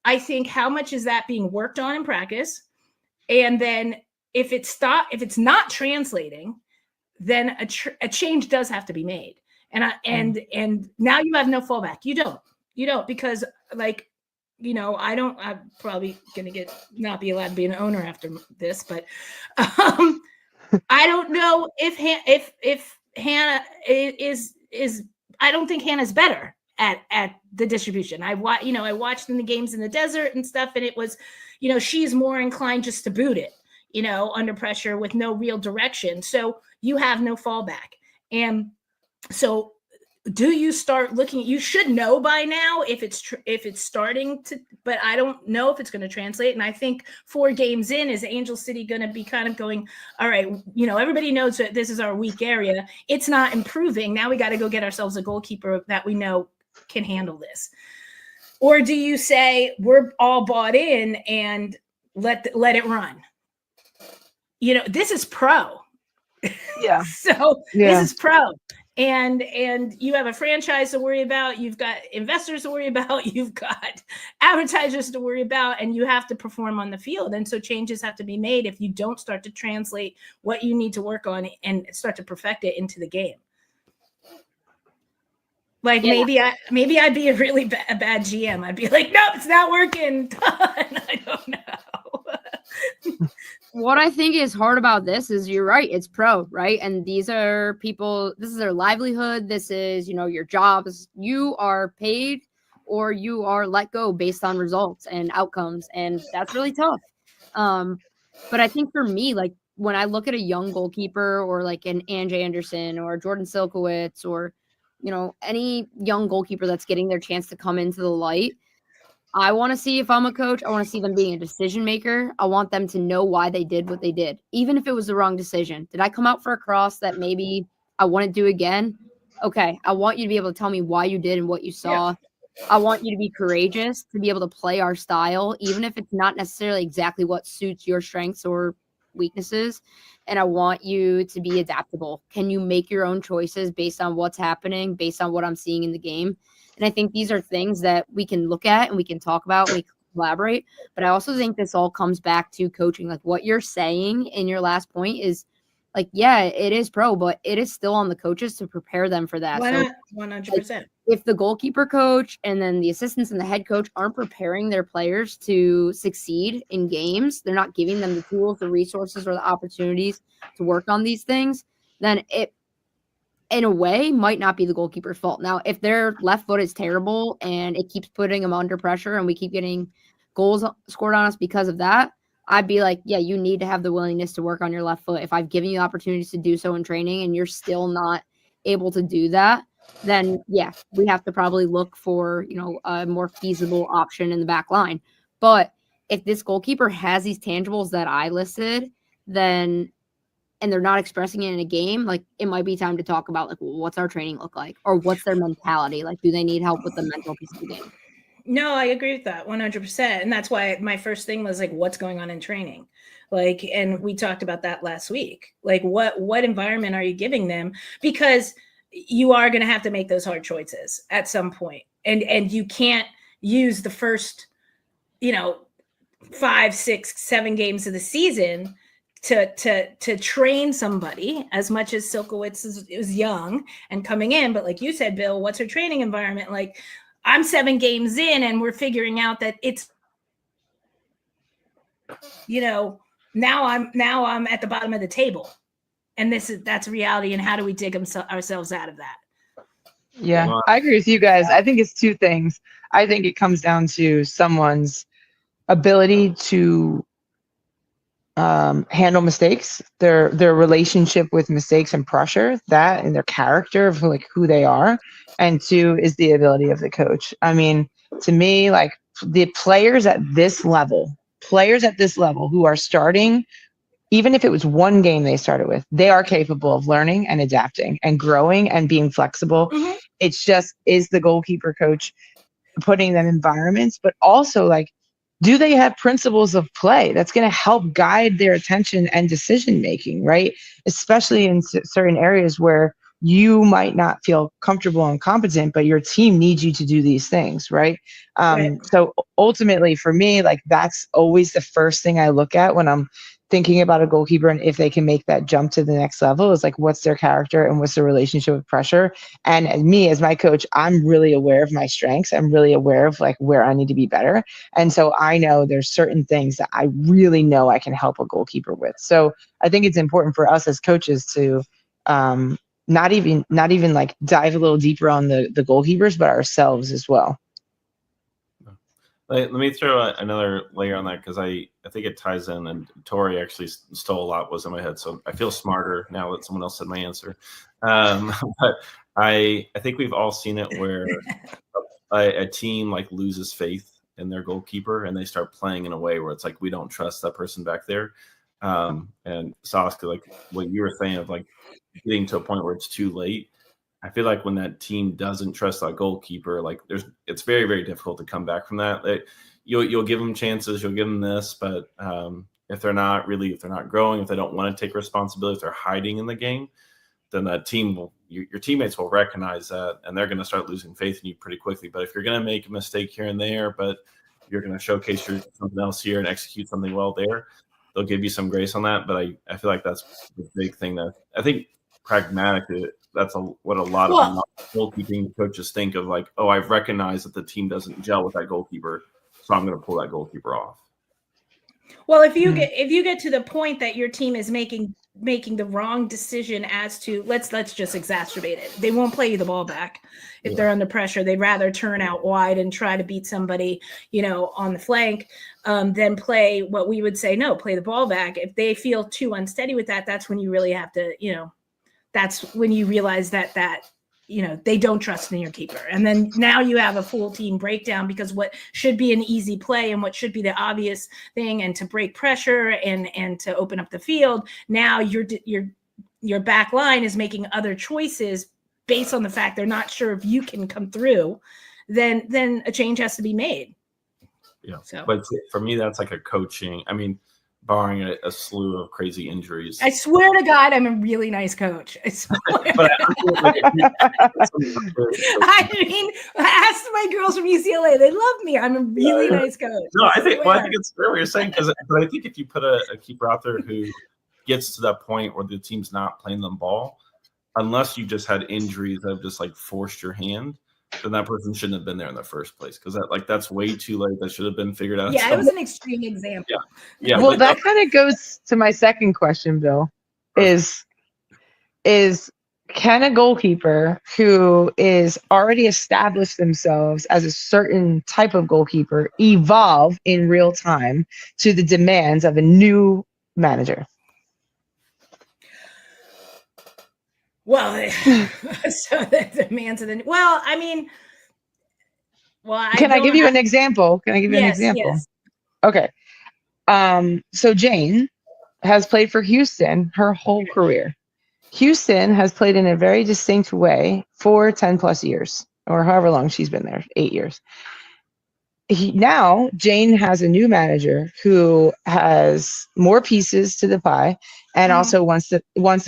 is that being worked on in practice? And then if it's not translating, then a change does have to be made. And now you have no fallback. You don't, because, like, you know, I'm probably going to not be allowed to be an owner after this, but I don't know if Hannah is I don't think Hannah's better at the distribution. I watched in the games in the desert and stuff, and it was, you know, she's more inclined just to boot it, you know, under pressure with no real direction. So you have no fallback. And so do you start looking? You should know by now if it's starting to, but I don't know if it's going to translate. And I think 4 games in, is Angel City going to be kind of going, all right, everybody knows that this is our weak area. It's not improving. Now we got to go get ourselves a goalkeeper that we know can handle this. Or do you say we're all bought in and let it run? This is pro. Yeah. So this is pro. And you have a franchise to worry about. You've got investors to worry about. You've got advertisers to worry about, and you have to perform on the field. And so changes have to be made if you don't start to translate what you need to work on and start to perfect it into the game. Like maybe I'd be a really bad GM. I'd be like, nope, it's not working. I don't know. What I think is hard about this is you're right. It's pro, right? And these are people, this is their livelihood. This is, your jobs. You are paid or you are let go based on results and outcomes. And that's really tough. But I think for me, like when I look at a young goalkeeper or like an Angie Anderson or Jordan Silkowitz or, any young goalkeeper that's getting their chance to come into the light, I want to see, if I'm a coach, I want to see them being a decision maker. I want them to know why they did what they did, even if it was the wrong decision. Did I come out for a cross that maybe I wouldn't do again? Okay, I want you to be able to tell me why you did and what you saw. Yeah. I want you to be courageous, to be able to play our style, even if it's not necessarily exactly what suits your strengths or weaknesses. And I want you to be adaptable. Can you make your own choices based on what's happening, based on what I'm seeing in the game? And I think these are things that we can look at and we can talk about, and we can collaborate. But I also think this all comes back to coaching. Like what you're saying in your last point is like, yeah, it is pro, but it is still on the coaches to prepare them for that. 100%. Like, if the goalkeeper coach and then the assistants and the head coach aren't preparing their players to succeed in games, they're not giving them the tools, the resources, or the opportunities to work on these things, then it, in a way, might not be the goalkeeper's fault. Now, if their left foot is terrible and it keeps putting them under pressure and we keep getting goals scored on us because of that, I'd be like, yeah, you need to have the willingness to work on your left foot. If I've given you opportunities to do so in training and you're still not able to do that, then yeah, we have to probably look for, a more feasible option in the back line. But if this goalkeeper has these tangibles that I listed, then, and they're not expressing it in a game, like it might be time to talk about like, well, what's our training look like, or what's their mentality? Like, do they need help with the mental piece of the game? No, I agree with that 100%. And that's why my first thing was like, what's going on in training? Like, and we talked about that last week. Like what environment are you giving them? Because you are going to have to make those hard choices at some point. And you can't use the first, 5, 6, 7 games of the season to train somebody, as much as Silkowitz is young and coming in. But like you said, Bill, what's her training environment like? I'm 7 games in and we're figuring out that it's, now I'm at the bottom of the table, and that's reality. And how do we dig ourselves out of that? Yeah, I agree with you guys. I think it's 2 things. I think it comes down to someone's ability to handle mistakes, their relationship with mistakes and pressure, that, and their character of like who they are. And 2 is the ability of the coach. I mean, to me, like the players at this level who are starting, even if it was 1 game they started with, they are capable of learning and adapting and growing and being flexible. Mm-hmm. It's just, is the goalkeeper coach putting them in environments, but also like, do they have principles of play that's going to help guide their attention and decision making, right? Especially in certain areas where you might not feel comfortable and competent, but your team needs you to do these things, right? Right. So ultimately for me, like that's always the first thing I look at when I'm thinking about a goalkeeper, and if they can make that jump to the next level, is like, what's their character and what's their relationship with pressure? And me as my coach, I'm really aware of my strengths. I'm really aware of like where I need to be better. And so I know there's certain things that I really know I can help a goalkeeper with. So I think it's important for us as coaches to not even like dive a little deeper on the goalkeepers, but ourselves as well. Let me throw another layer on that, because I think it ties in, and Tori actually stole a lot was in my head, so I feel smarter now that someone else said my answer. But I think we've all seen it where a team like loses faith in their goalkeeper and they start playing in a way where it's like, we don't trust that person back there. And Saskia, like what you were saying of like getting to a point where it's too late. I feel like when that team doesn't trust that goalkeeper, like it's very, very difficult to come back from that. You'll give them chances, you'll give them this, but if they're not growing, if they don't want to take responsibility, if they're hiding in the game, then that team your teammates will recognize that, and they're going to start losing faith in you pretty quickly. But if you're going to make a mistake here and there, but you're going to showcase something else here and execute something well there, they'll give you some grace on that. But I feel like that's the big thing that I think pragmatically, that's what a lot of goalkeeping coaches think of, like, oh, I've recognized that the team doesn't gel with that goalkeeper, so I'm going to pull that goalkeeper off. Well, if you get to the point that your team is making the wrong decision as to let's just exacerbate it, they won't play you the ball back if they're under pressure. They'd rather turn out wide and try to beat somebody, on the flank, than play what we would say, no, play the ball back. If they feel too unsteady with that, that's when you really have to, that's when you realize that they don't trust in your keeper. And then now you have a full team breakdown, because what should be an easy play and what should be the obvious thing, and to break pressure and to open up the field, now your back line is making other choices based on the fact they're not sure if you can come through, then a change has to be made. Yeah. So. But for me, that's like a coaching. I mean, barring a slew of crazy injuries. I swear to God, I'm a really nice coach. I swear. I mean, ask my girls from UCLA. They love me. I'm a really nice coach. No, I think it's fair what you're saying, but I think if you put a keeper out there who gets to that point where the team's not playing them ball, unless you just had injuries that have just like forced your hand, then that person shouldn't have been there in the first place, because that's way too late. That should have been figured out. Yeah, it was an extreme example. Yeah. Well, that kind of goes to my second question, Bill. Is can a goalkeeper who is already established themselves as a certain type of goalkeeper evolve in real time to the demands of a new manager? Well, so the demands of Can I give you an example? Yes. Okay. So Jane has played for Houston her whole career. Houston has played in a very distinct way for 10 plus years, or however long she's been there, 8 years. Now Jane has a new manager who has more pieces to the pie and also wants to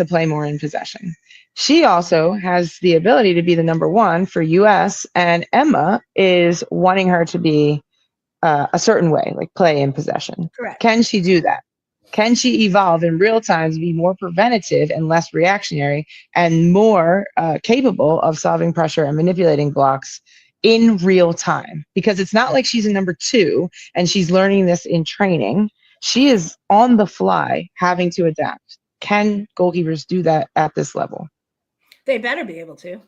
play more in possession. She also has the ability to be the number one for US, and Emma is wanting her to be a certain way, like play in possession. Correct. Can she do that? Can she evolve in real time to be more preventative and less reactionary, and more capable of solving pressure and manipulating blocks in real time? Because it's not like she's a number two and she's learning this in training. She is on the fly having to adapt. Can goalkeepers do that at this level? They better be able to.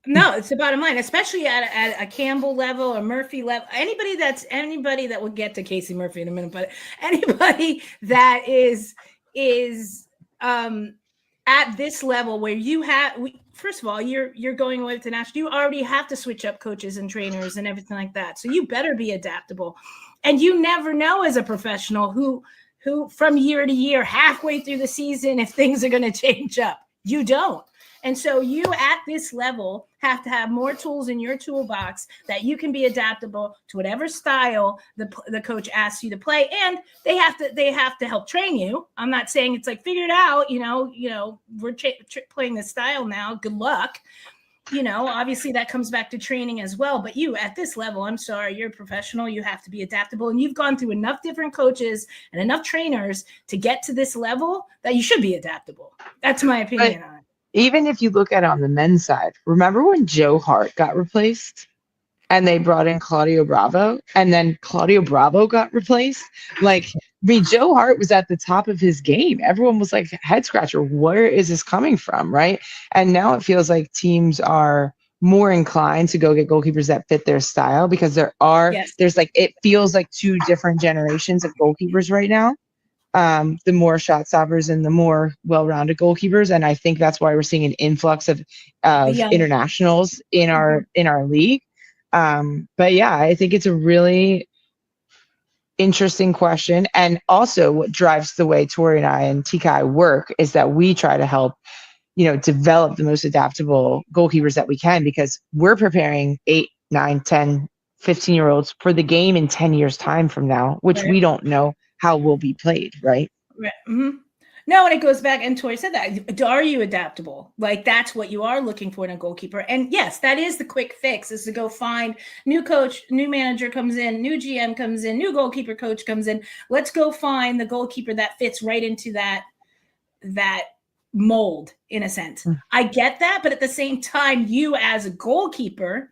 No, it's the bottom line, especially at a Campbell level or Murphy level. Anybody that will get to Casey Murphy in a minute, but anybody that is at this level where you first of all, you're going away to national, you already have to switch up coaches and trainers and everything like that. So you better be adaptable. And you never know as a professional who from year to year, halfway through the season, if things are going to change up. You don't. And so you at this level have to have more tools in your toolbox that you can be adaptable to whatever style the coach asks you to play. And they have to help train you. I'm not saying it's like, figure it out, we're playing this style now. Good luck. Obviously that comes back to training as well. But you at this level, I'm sorry, you're a professional. You have to be adaptable. And you've gone through enough different coaches and enough trainers to get to this level that you should be adaptable. That's my opinion on it. Even if you look at it on the men's side, remember when Joe Hart got replaced and they brought in Claudio Bravo, and then Claudio Bravo got replaced? Joe Hart was at the top of his game. Everyone was like, head scratcher, where is this coming from? Right. And now it feels like teams are more inclined to go get goalkeepers that fit their style, because there's like, it feels like two different generations of goalkeepers right now. The more shot stoppers and the more well-rounded goalkeepers. And I think that's why we're seeing an influx of internationals in our league. But yeah, I think it's a really interesting question. And also what drives the way Tori and I and TKI work is that we try to help, develop the most adaptable goalkeepers that we can, because we're preparing 8, 9, 10, 15-year-olds for the game in 10 years time from now, which we don't know how will be played, right? Right. Mm-hmm. No, and it goes back, and Tori said that. Are you adaptable? Like, that's what you are looking for in a goalkeeper. And yes, that is the quick fix, is to go find new coach, new manager comes in, new GM comes in, new goalkeeper coach comes in. Let's go find the goalkeeper that fits right into that mold, in a sense. I get that, but at the same time, you as a goalkeeper,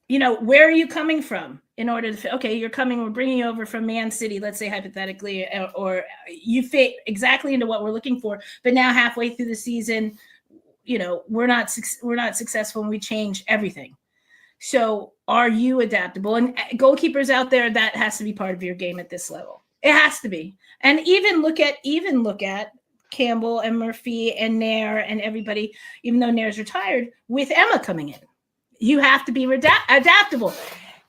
where are you coming from in order to we're bringing you over from Man City, let's say hypothetically, or you fit exactly into what we're looking for, but now halfway through the season, we're not successful, and we change everything. So are you adaptable? And goalkeepers out there, that has to be part of your game at this level. It has to be. And even look at Campbell and Murphy and Nair and everybody, even though Nair's retired, with Emma coming in. You have to be adaptable.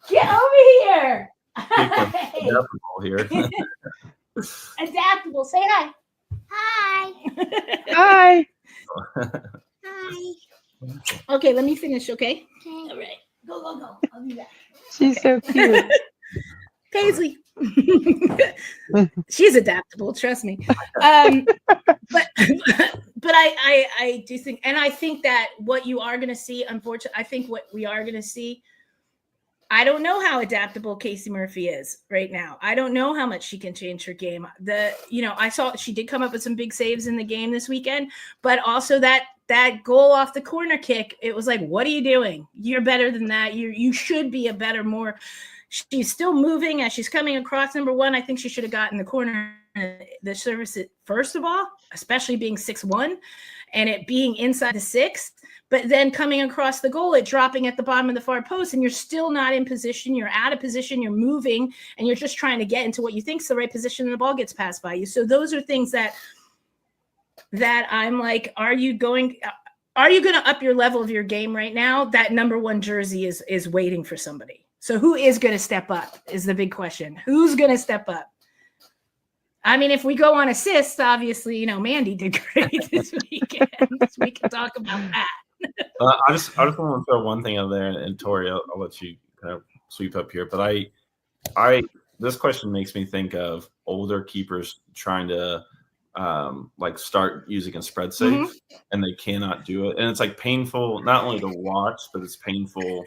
Get over here. Adaptable here. Adaptable. Say hi. Hi. Hi. Hi. Okay, let me finish, okay? Okay. All right. Go. I'll do that. She's so cute. Paisley. She's adaptable, trust me. But I do think, and I think that what you are going to see, unfortunately, I think what we are going to see, I don't know how adaptable Casey Murphy is right now. I don't know how much she can change her game. I saw she did come up with some big saves in the game this weekend, but also that goal off the corner kick, it was like, what are you doing? You're better than that. You should be more. She's still moving as she's coming across number one. I think she should have gotten the corner, the service first of all, especially being 6'1", and it being inside the 6. But then coming across the goal, it dropping at the bottom of the far post, and you're still not in position. You're out of position. You're moving, and you're just trying to get into what you think is the right position, and the ball gets passed by you. So those are things that I'm like, are you going to up your level of your game right now? That number one jersey is waiting for somebody. So who is going to step up is the big question. Who's going to step up? I mean, if we go on assists, obviously, Mandy did great this weekend. So we can talk about that. I just want to throw one thing out there, and Tori, I'll let you kind of sweep up here. But this question makes me think of older keepers trying to start using a spread save, and they cannot do it, and it's like painful not only to watch, but it's painful.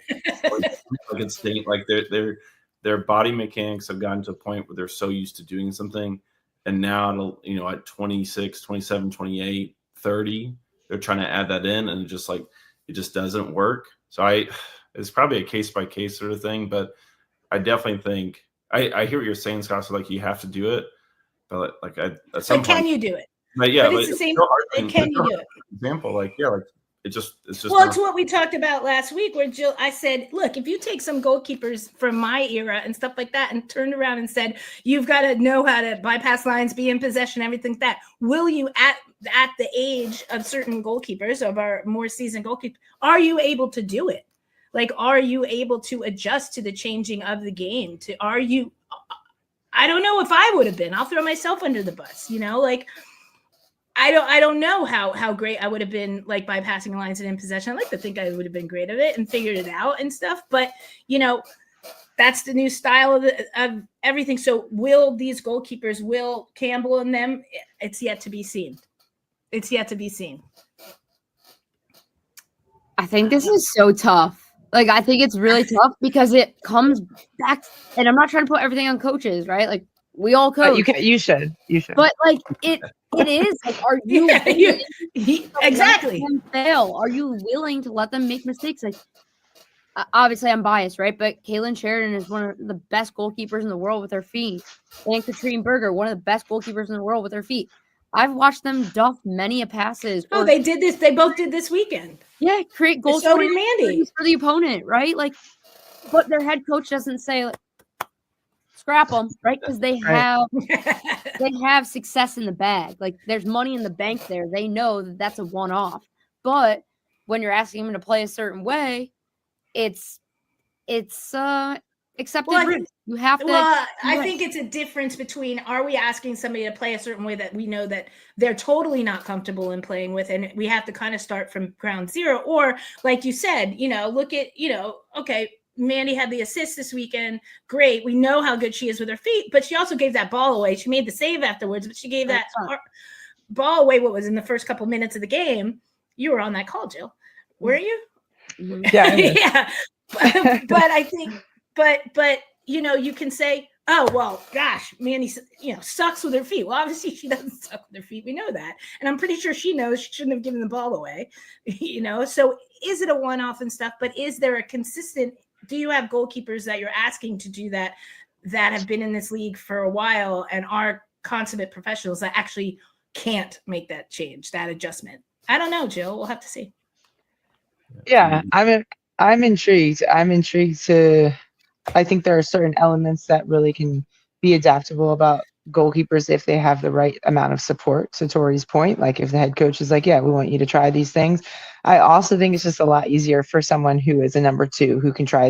Their body mechanics have gotten to a point where they're so used to doing something, and now at 26, 27, 28, 30, they're trying to add that in, and it just doesn't work. So it's probably a case by case sort of thing, but I definitely think I hear what you're saying, Scott. So you have to do it, but at some point, can you do it? But yeah, but it's the same. Can you do it? Example, it's just. Well, it's what we talked about last week, where I said, look, if you take some goalkeepers from my era and stuff like that, and turned around and said, you've got to know how to bypass lines, be in possession, everything like that. Will you, at the age of certain goalkeepers, of our more seasoned goalkeepers, are you able to do it? Are you able to adjust to the changing of the game? I don't know if I would have been. I'll throw myself under the bus, I don't know how great I would have been bypassing lines and in possession. I like to think I would have been great at it and figured it out and stuff. But that's the new style of everything. So will these goalkeepers, will Campbell and them? It's yet to be seen. It's yet to be seen. I think this is so tough. I think it's really tough because it comes back, and I'm not trying to put everything on coaches, right? We all coach. You should. But it is are you exactly fail? Are you willing to let them make mistakes? Obviously I'm biased, right? But Caitlin Sheridan is one of the best goalkeepers in the world with her feet, and Katrine Berger, one of the best goalkeepers in the world with her feet. I've watched them duff many a passes. Oh, they did this. They both did this weekend. Yeah, create goals So did Mandy for the opponent, right? Like, but their head coach doesn't say like, scrap them, right? Because they have success in the bag. Like, there's money in the bank there. They know that that's a one-off. But when you're asking them to play a certain way, it's accepted risk. You have to. Well, I think it's a difference between, are we asking somebody to play a certain way that we know that they're totally not comfortable in playing with, and we have to kind of start from ground zero, or like you said, look at, okay, Mandy had the assist this weekend. Great. We know how good she is with her feet, but she also gave that ball away. She made the save afterwards, but she gave that ball away. What was in the first couple minutes of the game? You were on that call, Jill. Were you? Yeah. Yeah. But I think, but you can say, oh, well, gosh, Mandy, sucks with her feet. Well, obviously she doesn't suck with her feet. We know that. And I'm pretty sure she knows she shouldn't have given the ball away, So is it a one-off and stuff, but is there a consistent, do you have goalkeepers that you're asking to do that have been in this league for a while and are consummate professionals that actually can't make that change, that adjustment? I don't know, Jill. We'll have to see. Yeah, I'm intrigued. I think there are certain elements that really can be adaptable about goalkeepers if they have the right amount of support, to Tori's point. Like, if the head coach is like, yeah, we want you to try these things. I also think it's just a lot easier for someone who is a number two who can try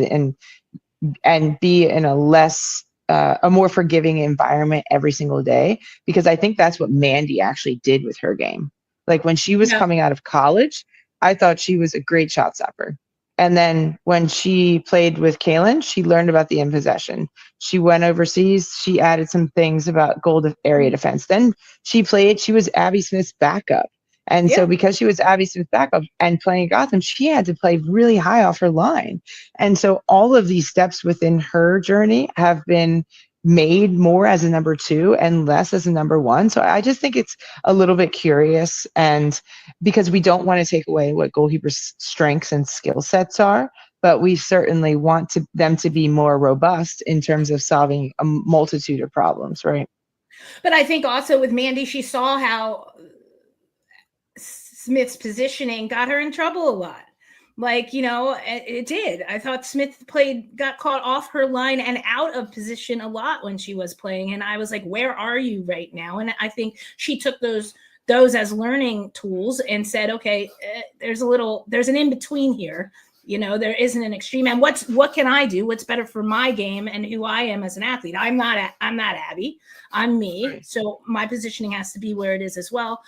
and be in a more forgiving environment every single day, because I think that's what Mandy actually did with her game. Like, when she was coming out of college, I thought she was a great shot stopper. And then when she played with Kaylin, she learned about the in possession. She went overseas. She added some things about goal area defense. Then she was Abby Smith's backup. And so because she was Abby Smith's backup and playing at Gotham, she had to play really high off her line. And so all of these steps within her journey have been made more as a number two and less as a number one. So I just think it's a little bit curious, and because we don't want to take away what goalkeepers' strengths and skill sets are, but we certainly want them to be more robust in terms of solving a multitude of problems, right? But I think also with Mandy, she saw how Smith's positioning got her in trouble a lot. Like, it did. I thought Smith got caught off her line and out of position a lot when she was playing. And I was like, where are you right now? And I think she took those as learning tools and said, okay, there's an in-between here. There isn't an extreme. And what can I do? What's better for my game and who I am as an athlete? I'm not Abby. I'm me. Right. So my positioning has to be where it is as well.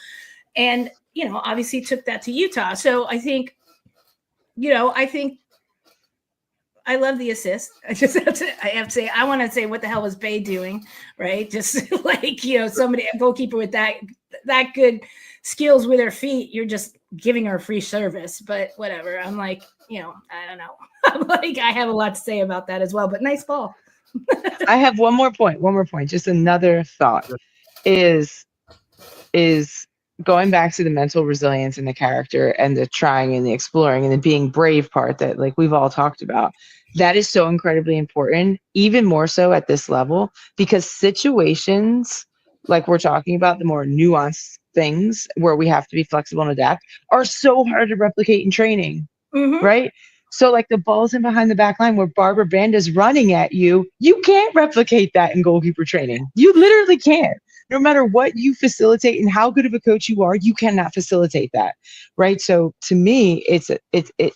And, obviously took that to Utah. So I think, I love the assist. I have to say, I want to say, what the hell was Bay doing? Right. Just like, somebody, a goalkeeper with that good skills with her feet, you're just giving her free service, but whatever. I'm like, I don't know. I'm like, I have a lot to say about that as well, but nice ball. I have one more point. Just another thought is going back to the mental resilience and the character and the trying and the exploring and the being brave part that, like, we've all talked about. That is so incredibly important, even more so at this level, because situations like we're talking about, the more nuanced things where we have to be flexible and adapt, are so hard to replicate in training, right? So like the balls in behind the back line where Barbara Branda's running at you, you can't replicate that in goalkeeper training. You literally can't. No matter what you facilitate and how good of a coach you are, you cannot facilitate that, right? So to me, it's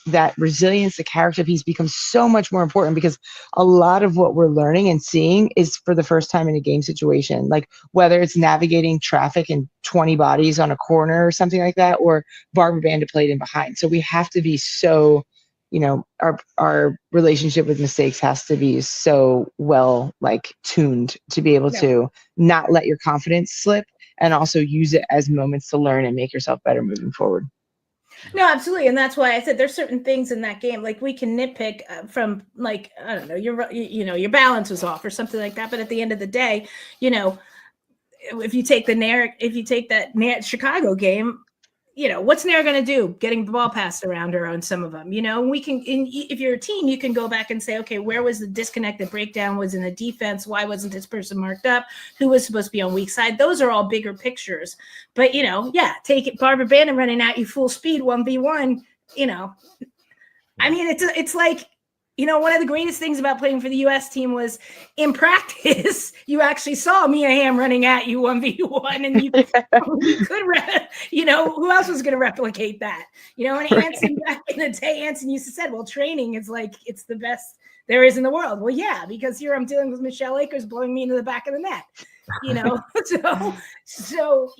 that resilience, the character piece becomes so much more important, because a lot of what we're learning and seeing is for the first time in a game situation, like whether it's navigating traffic and 20 bodies on a corner or something like that, or Barbara Banda played in behind. So we have to be so, our relationship with mistakes has to be so well tuned to be able to not let your confidence slip, and also use it as moments to learn and make yourself better moving forward. No, absolutely. And that's why I said there's certain things in that game, like we can nitpick from, like, I don't know, your balance was off or something like that. But at the end of the day, if you take that Chicago game, what's Nair going to do? Getting the ball passed around her on some of them, we can, if you're a team, you can go back and say, okay, where was the disconnect? The breakdown was in the defense. Why wasn't this person marked up? Who was supposed to be on weak side? Those are all bigger pictures, but take it. Barbara Bannon running at you full speed, 1v1, I mean, it's like, one of the greatest things about playing for the U.S. team was in practice, you actually saw Mia Hamm running at you 1v1, and you could, who else was going to replicate that? And Anson back in the day, Anson used to say, well, training is like, it's the best there is in the world. Well, yeah, because here I'm dealing with Michelle Akers blowing me into the back of the net, so,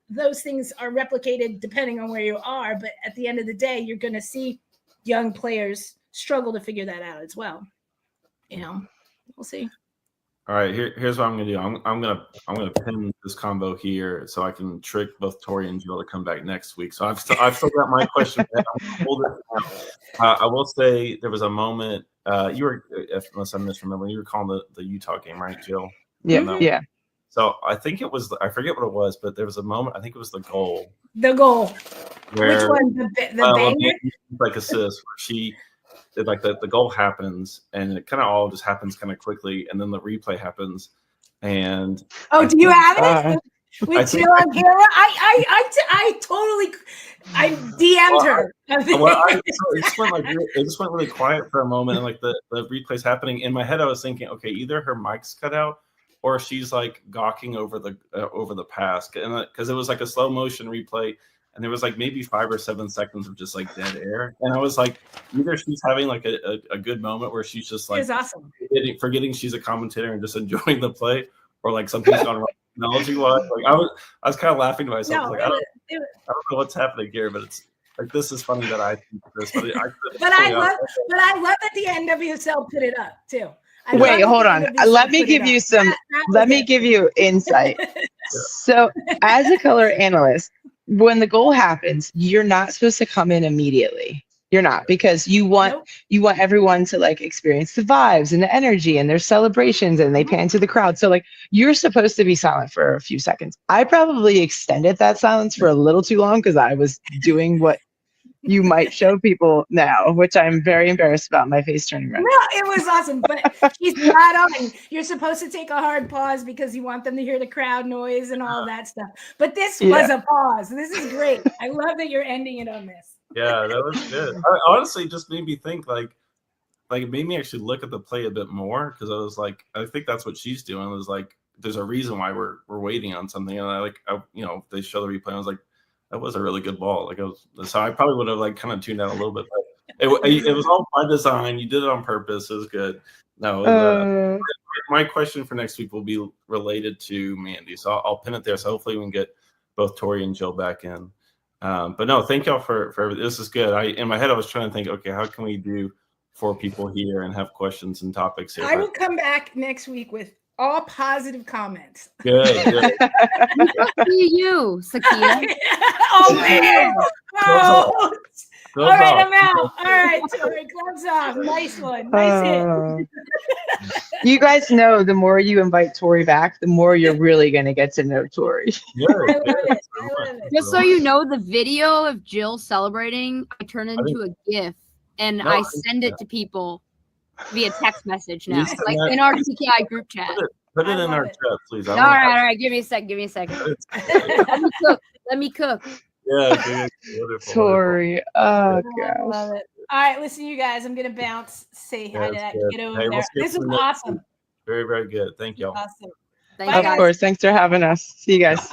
those things are replicated depending on where you are. But at the end of the day, you're going to see young players struggle to figure that out as well. We'll see. All right, here's what I'm gonna do. I'm gonna pin this combo here so I can trick both Tori and Jill to come back next week. So I've still got my question. I'm gonna hold it down. I will say there was a moment you were, unless I'm misremembering, you were calling the Utah game, right, Jill? Yeah, yeah. So I think it was, I forget what it was, but there was a moment, I think it was the goal. The goal. Where, which one? The banger? Like assist, where she, like the goal happens and it kind of all just happens kind of quickly, and then the replay happens. And do you have it? With Jill on camera? I totally DM'd her. Well, it just went really quiet for a moment, and like the replay's happening. In my head, I was thinking, okay, either her mic's cut out or she's like gawking over the pass, and because it was like a slow motion replay, and there was like maybe 5 or 7 seconds of just like dead air, and I was like, either she's having like a good moment where she's just like awesome. forgetting she's a commentator and just enjoying the play, or like something's gone wrong technology wise. Like I was kind of laughing to myself. I don't know what's happening here, but it's like, this is funny that I think this, but I love that the NWSL put it up too. Wait, hold on. Let me give you insight. So as a color analyst, when the goal happens, you're not supposed to come in immediately. You're not, because you want everyone to like experience the vibes and the energy and their celebrations, and they pan to the crowd. So like, you're supposed to be silent for a few seconds. I probably extended that silence for a little too long because I was doing what you might show people now, which I'm very embarrassed about, my face turning red. No, it was awesome, but she's spot on. You're supposed to take a hard pause because you want them to hear the crowd noise and all that stuff. But this was a pause. This is great. I love that you're ending it on this. Yeah, that was good. Honestly, just made me think like it made me actually look at the play a bit more, because I was like, I think that's what she's doing. It was like, there's a reason why we're waiting on something, and they show the replay. And I was like, that was a really good ball. So I probably would have like kind of tuned out a little bit, but it was all by design. You did it on purpose. It was good. No, my question for next week will be related to Mandy, so I'll pin it there. So hopefully we can get both Tori and Jill back in. But no, thank y'all for everything. This is good. In my head, I was trying to think, okay, how can we do 4 people here and have questions and topics here? I will come back next week with all positive comments. Good. You, Saskia. Oh, man. Oh. All right, I'm out. All right, Tori, gloves off. Nice one. Nice hit. You guys know, the more you invite Tori back, the more you're really going to get to know Tori. Yeah, I love it. Just so you know, the video of Jill celebrating, I turn into a GIF, and I send it to people via text message now, like in our TKI group chat. Put it in our chat, please. All right. Give me a second. Let me cook. Yeah, Tori. Oh, gosh. Love it. All right, listen, you guys. I'm gonna bounce. Say hi to that kid over there. This was awesome. Very, very good. Thank y'all. Awesome. Of course. Thanks for having us. See you guys.